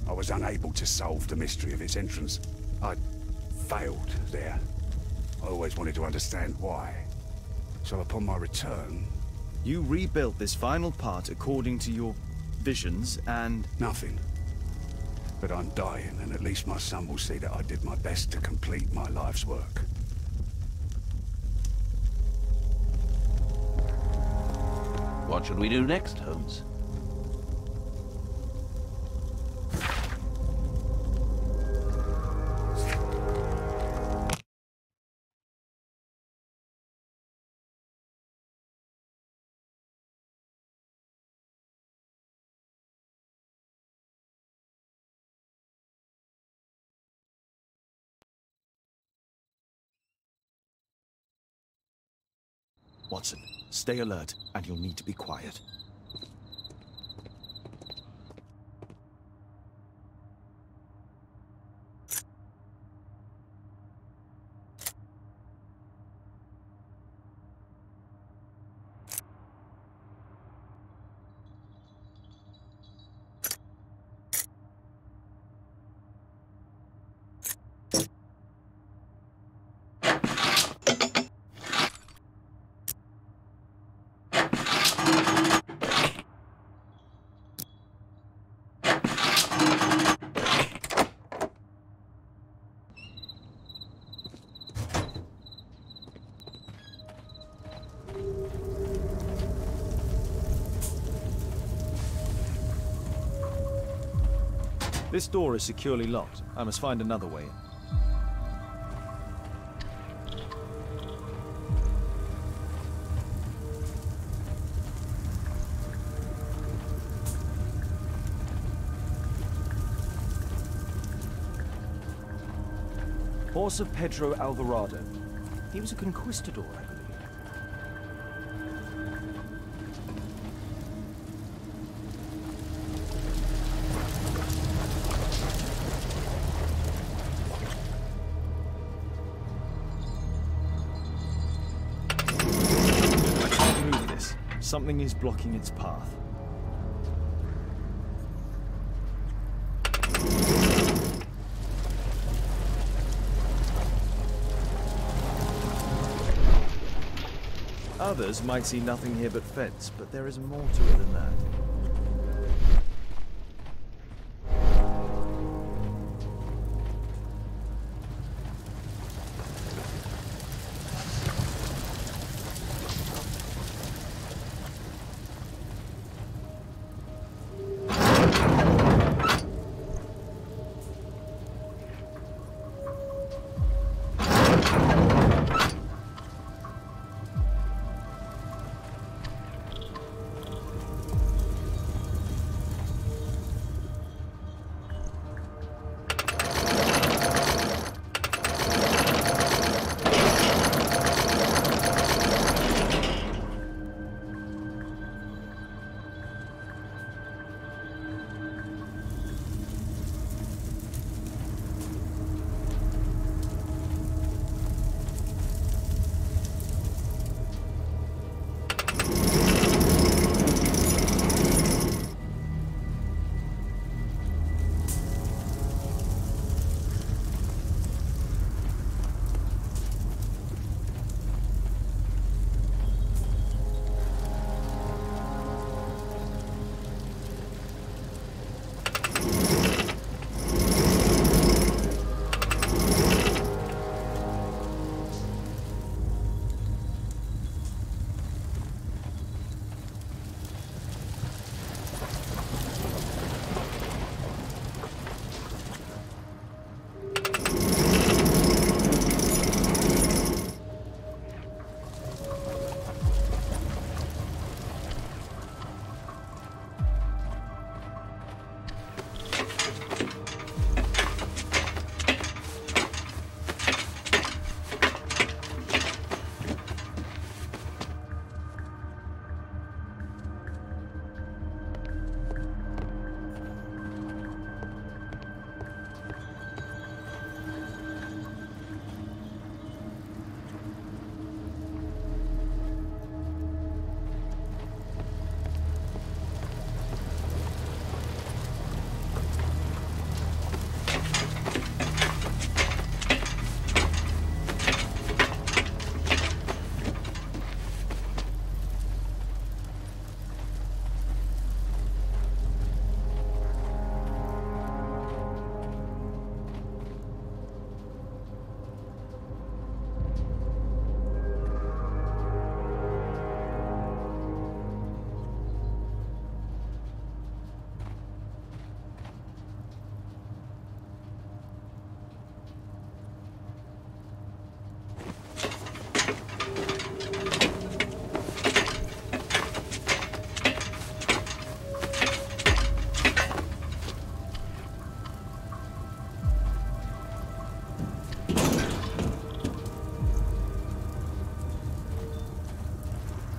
I was unable to solve the mystery of its entrance. I failed there. I always wanted to understand why. So upon my return... You rebuilt this final part according to your visions and... Nothing. But I'm dying, and at least my son will see that I did my best to complete my life's work. What should we do next, Holmes? Watson, stay alert, and you'll need to be quiet. This door is securely locked. I must find another way in. Horse of Pedro Alvarado. He was a conquistador, I believe. Something is blocking its path. Others might see nothing here but fence, but there is more to it than that.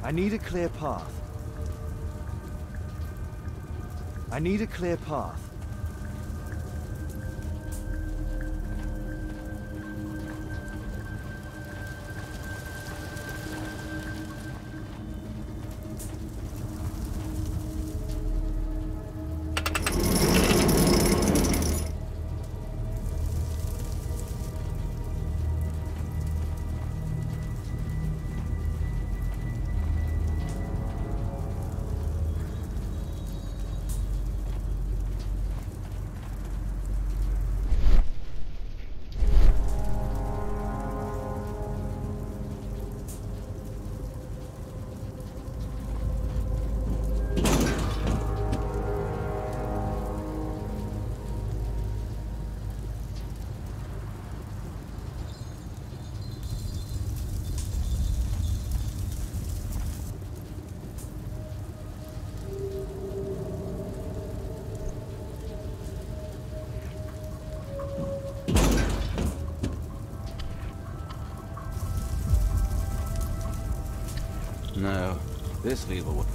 I need a clear path. I need a clear path. No, this lever will...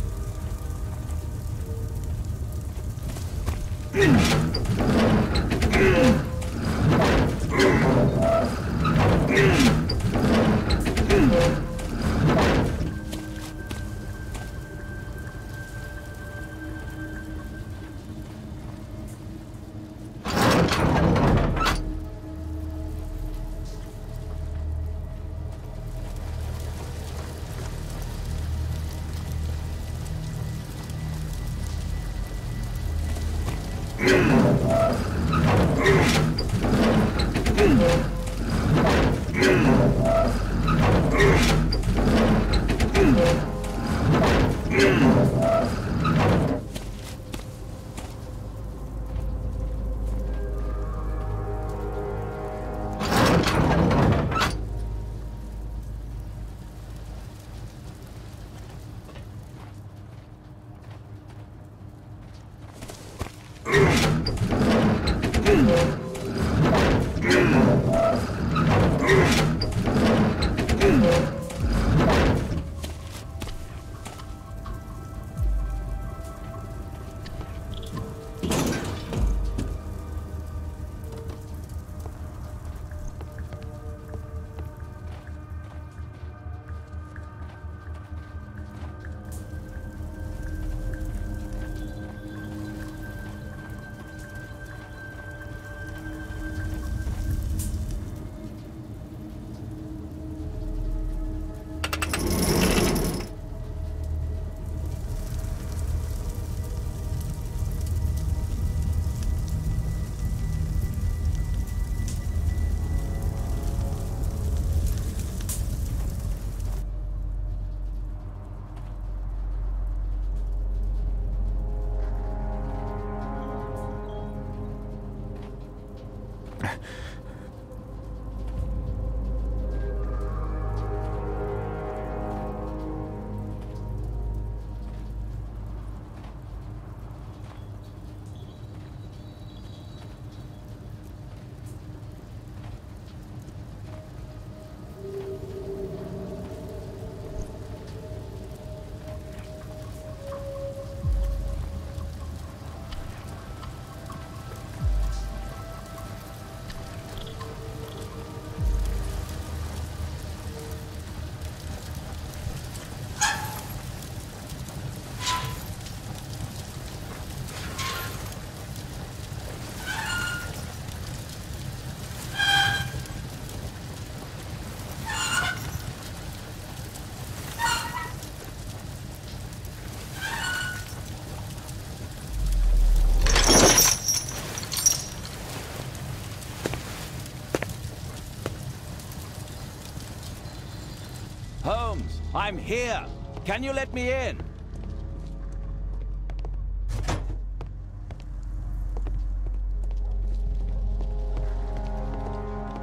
Holmes, I'm here. Can you let me in?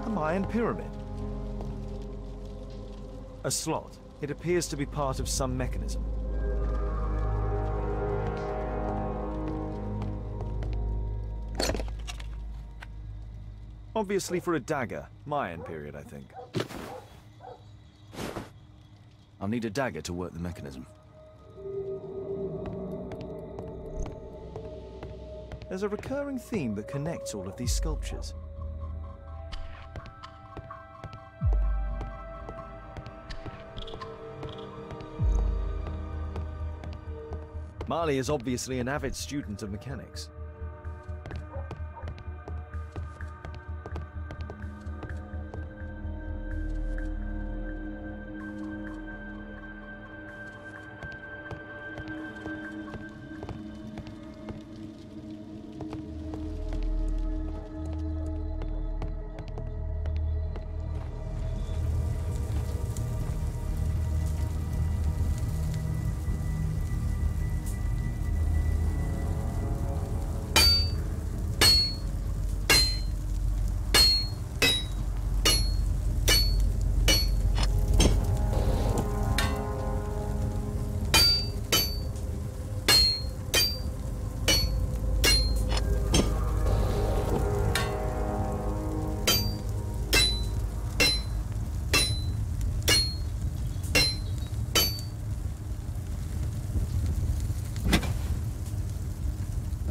A Mayan pyramid. A slot. It appears to be part of some mechanism. Obviously for a dagger. Mayan period, I think. I'll need a dagger to work the mechanism. There's a recurring theme that connects all of these sculptures. Marley is obviously an avid student of mechanics.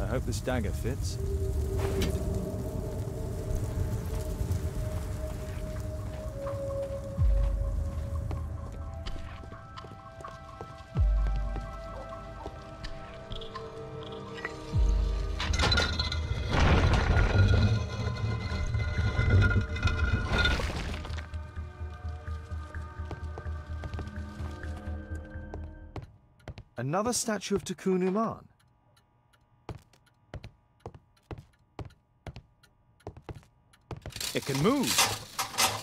I hope this dagger fits. Another statue of Tikkun Uman. It can move,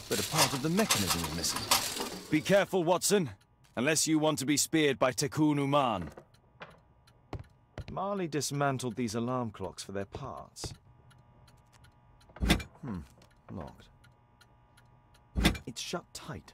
but a part of the mechanism is missing. Be careful, Watson, unless you want to be speared by Tikkun Uman. Marley dismantled these alarm clocks for their parts. Locked. It's shut tight.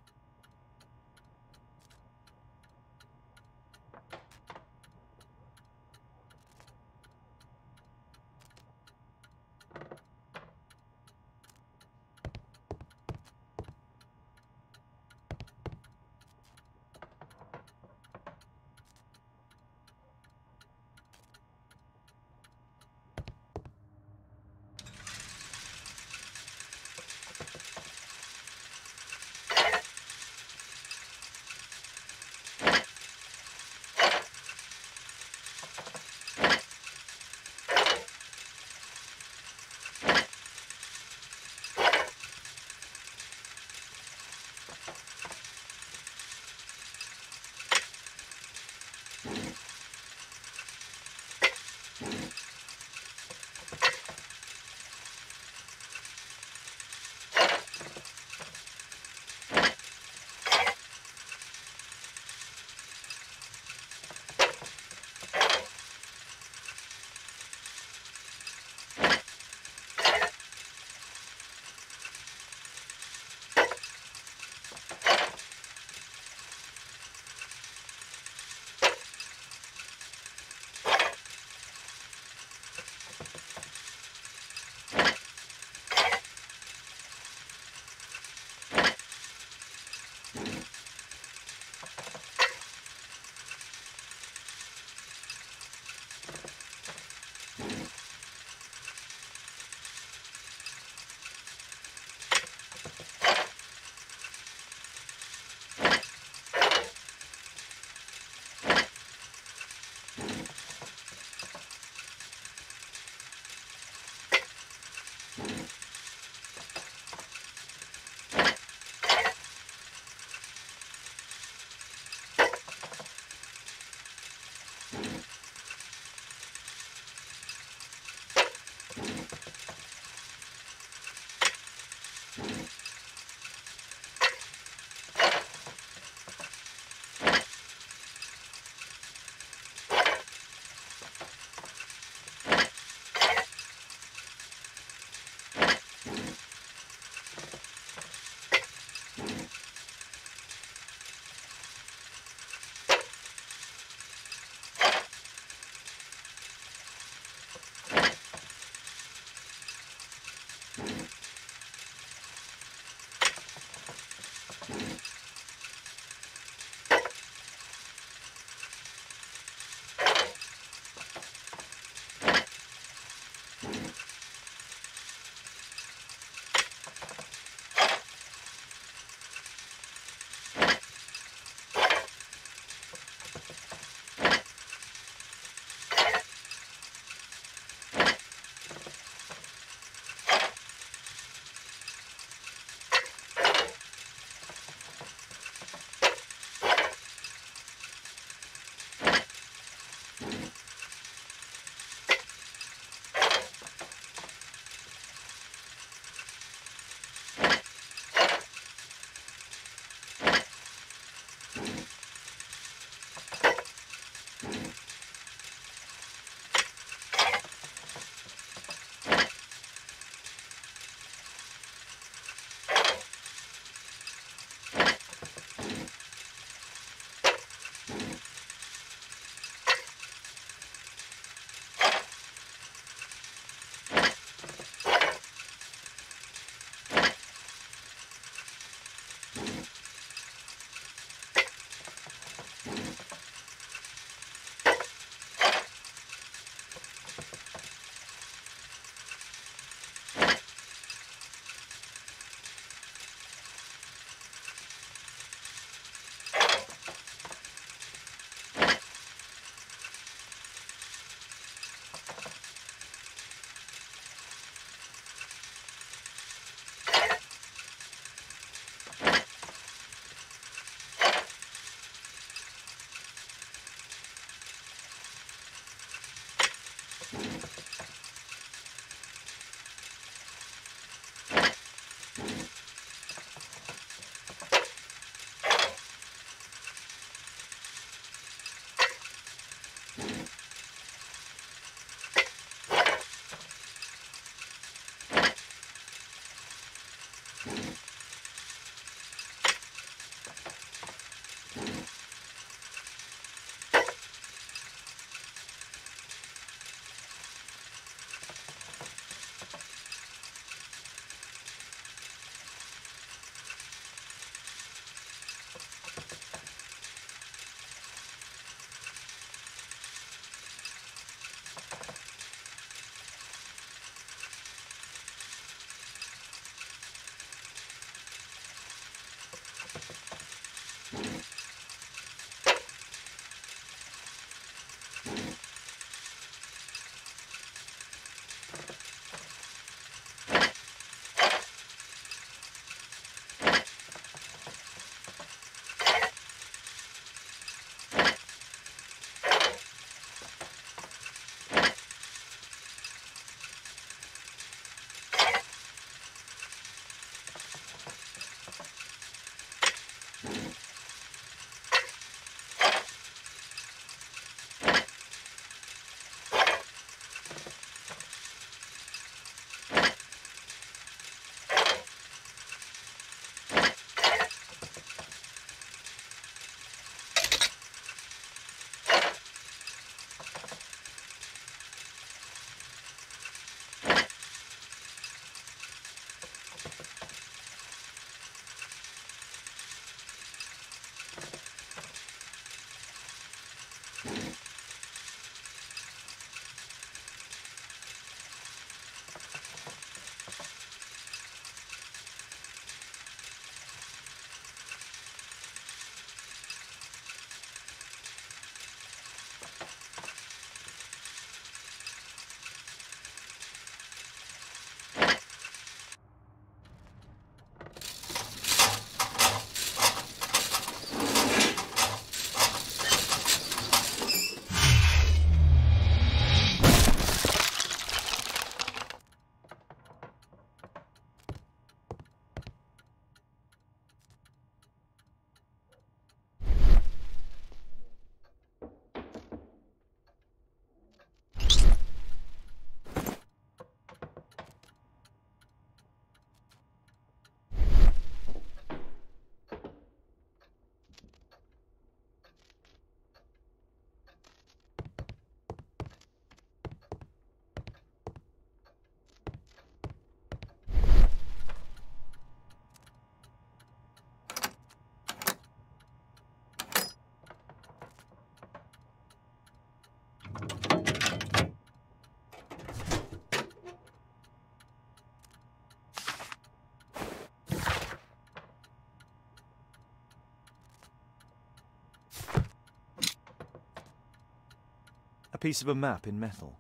A piece of a map in metal.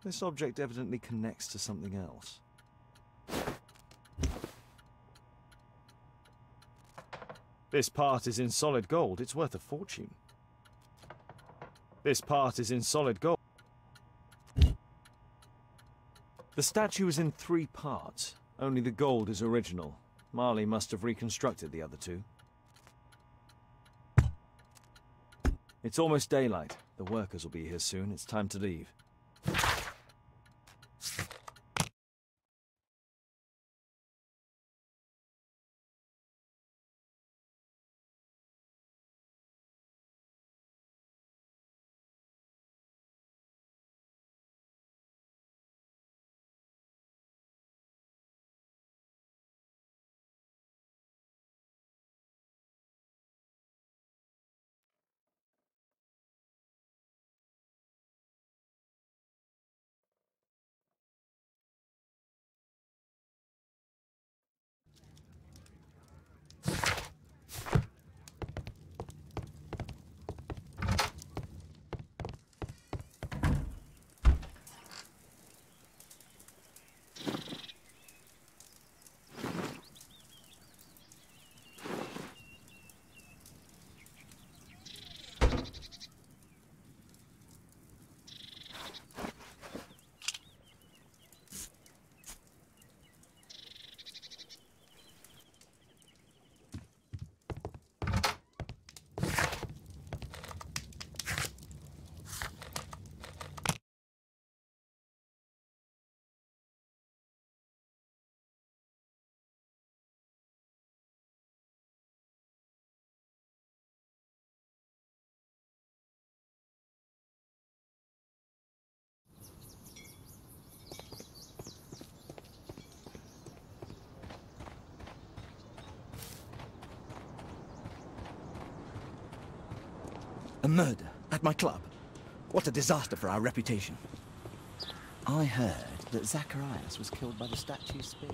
This object evidently connects to something else. This part is in solid gold. It's worth a fortune. This part is in solid gold. The statue is in 3 parts. Only the gold is original. Marley must have reconstructed the other 2. It's almost daylight. The workers will be here soon. It's time to leave. A murder at my club. What a disaster for our reputation. I heard that Zacharias was killed by the statue spear.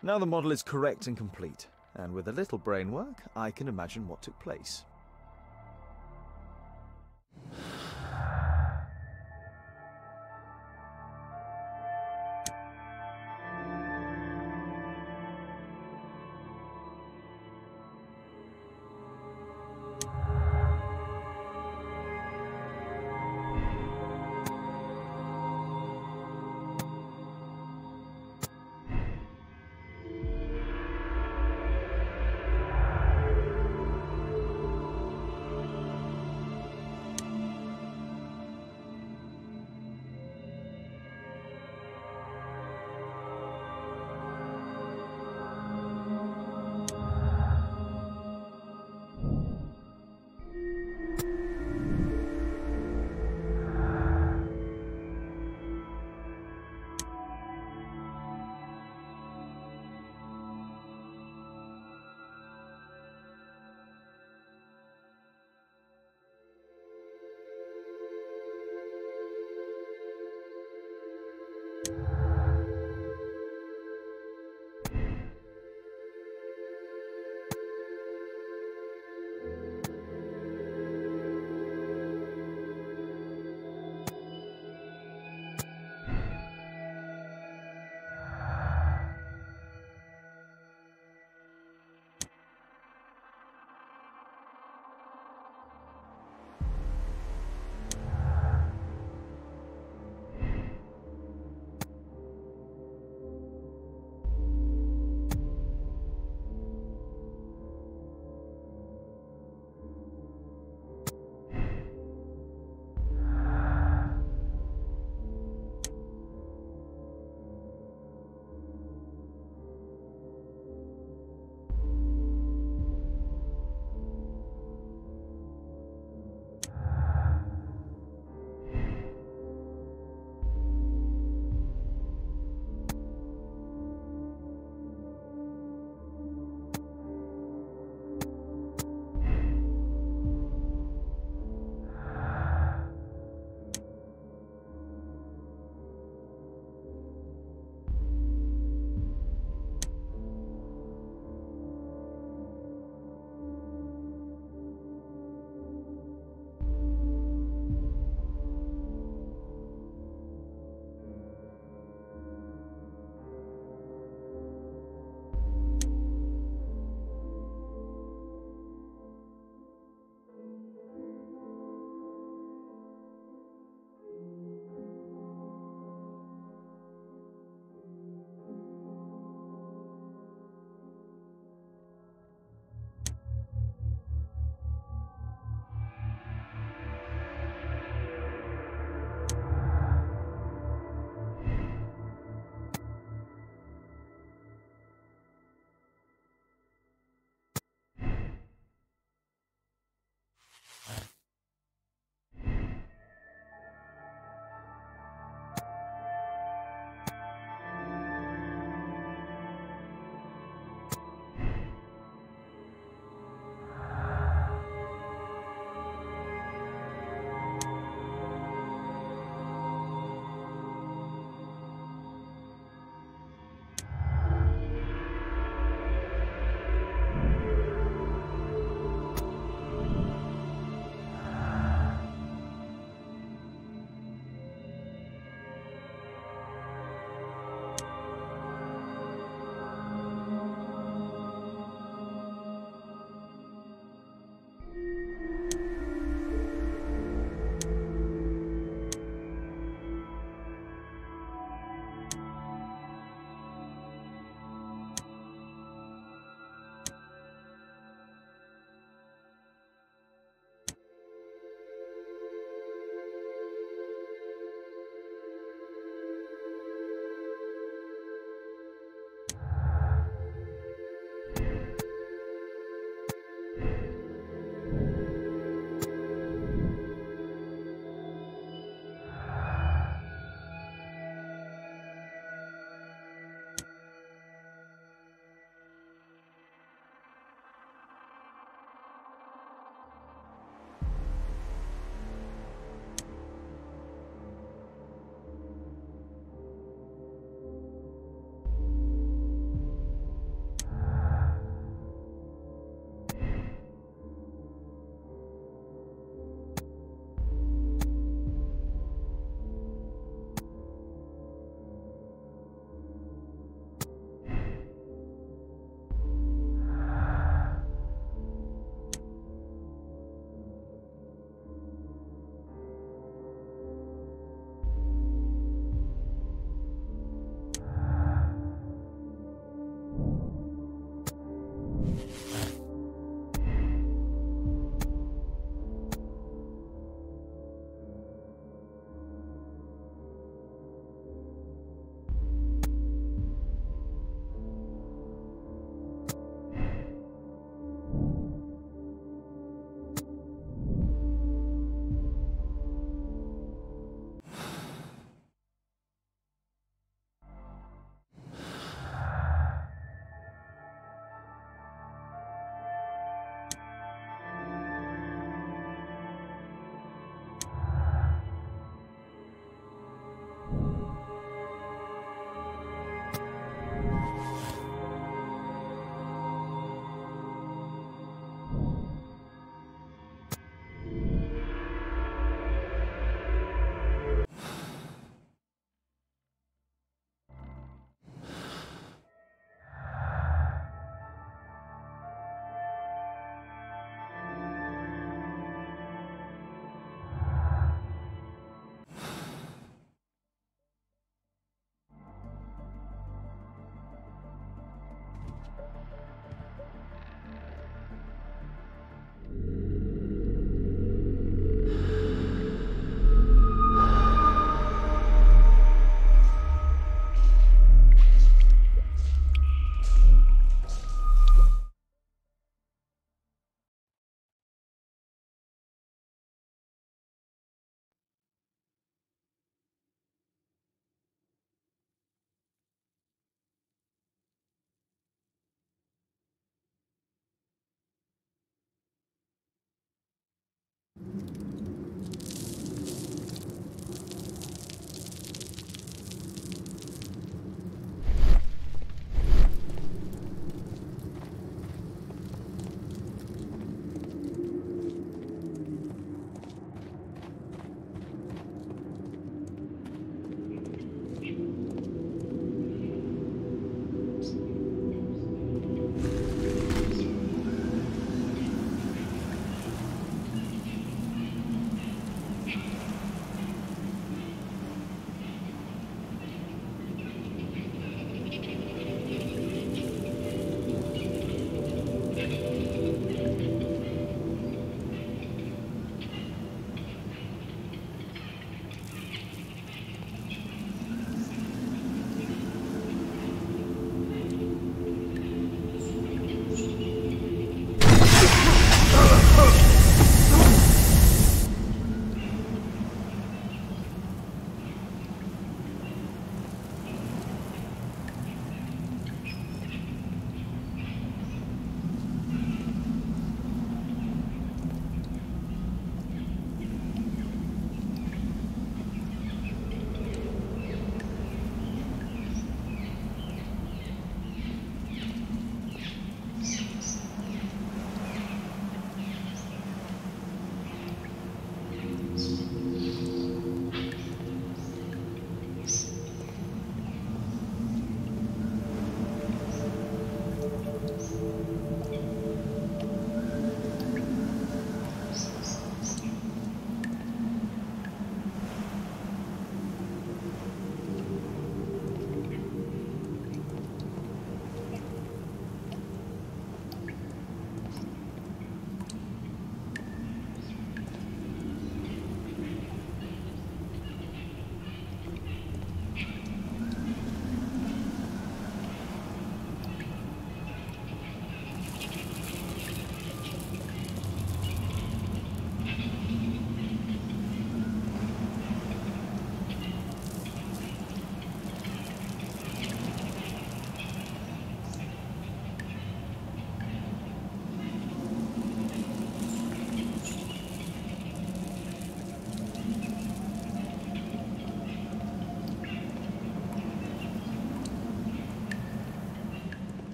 Now the model is correct and complete, and with a little brain work, I can imagine what took place.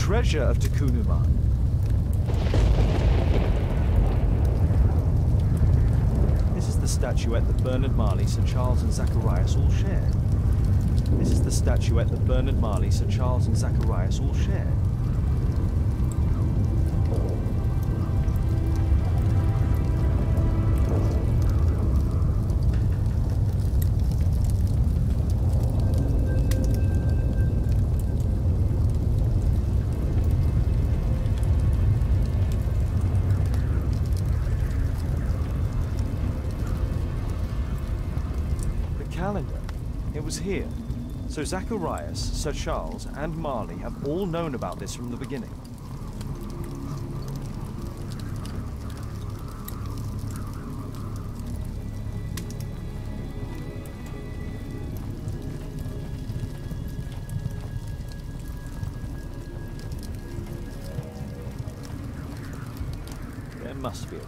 treasure of Takunuman. This is the statuette that Bernard Marley, Sir Charles and Zacharias all shared. This is the statuette that Bernard Marley, Sir Charles and Zacharias all shared. Calendar. It was here. So Zacharias, Sir Charles, and Marley have all known about this from the beginning. There must be a way.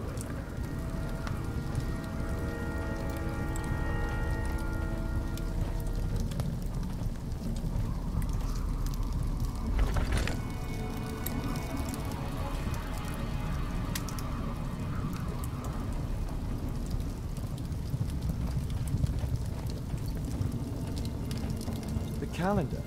Calendar.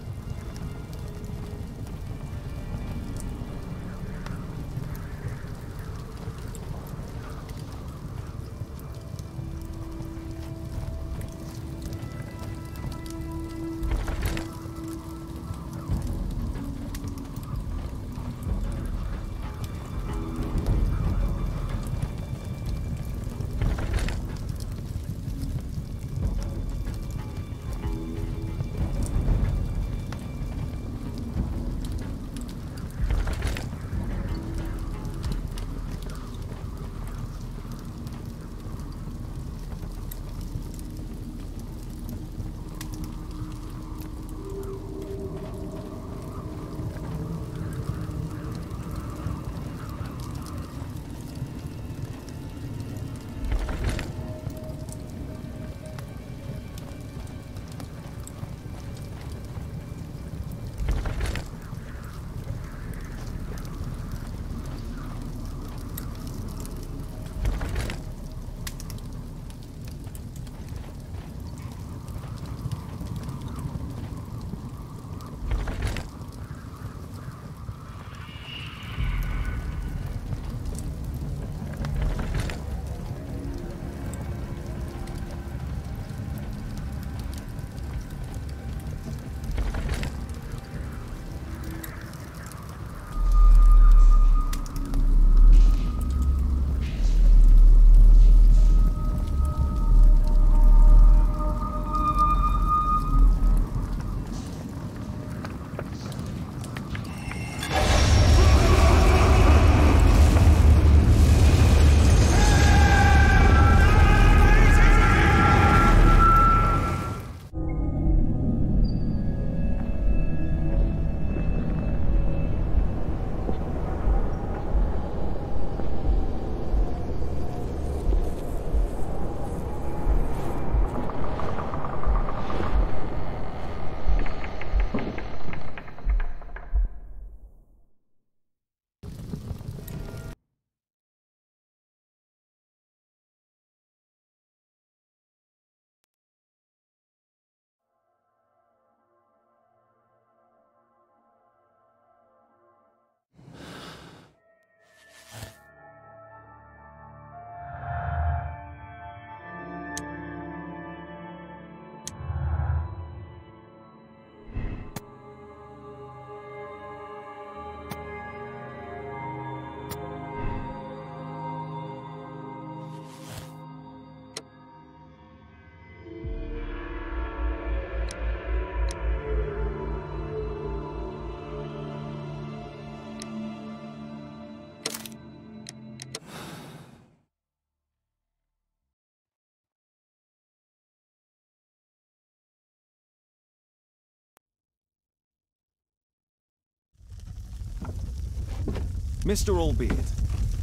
Mr. Albeit.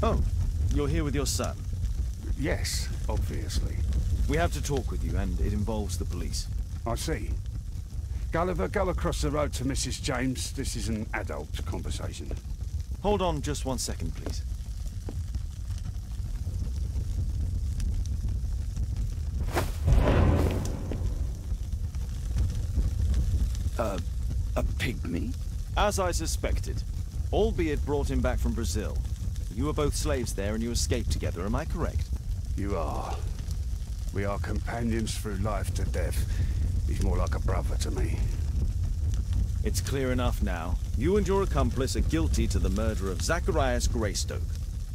Oh, you're here with your son. Yes, obviously. We have to talk with you, and it involves the police. I see. Gulliver, go across the road to Mrs. James. This is an adult conversation. Hold on just 1 second, please. A pygmy? As I suspected, albeit brought him back from Brazil. You were both slaves there and you escaped together, am I correct? You are. We are companions through life to death. He's more like a brother to me. It's clear enough now. You and your accomplice are guilty to the murder of Zacharias Greystoke.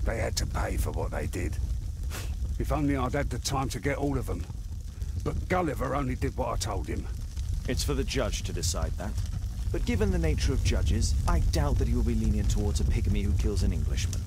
They had to pay for what they did. If only I'd had the time to get all of them. But Gulliver only did what I told him. It's for the judge to decide that. But given the nature of judges, I doubt that he will be lenient towards a pygmy who kills an Englishman.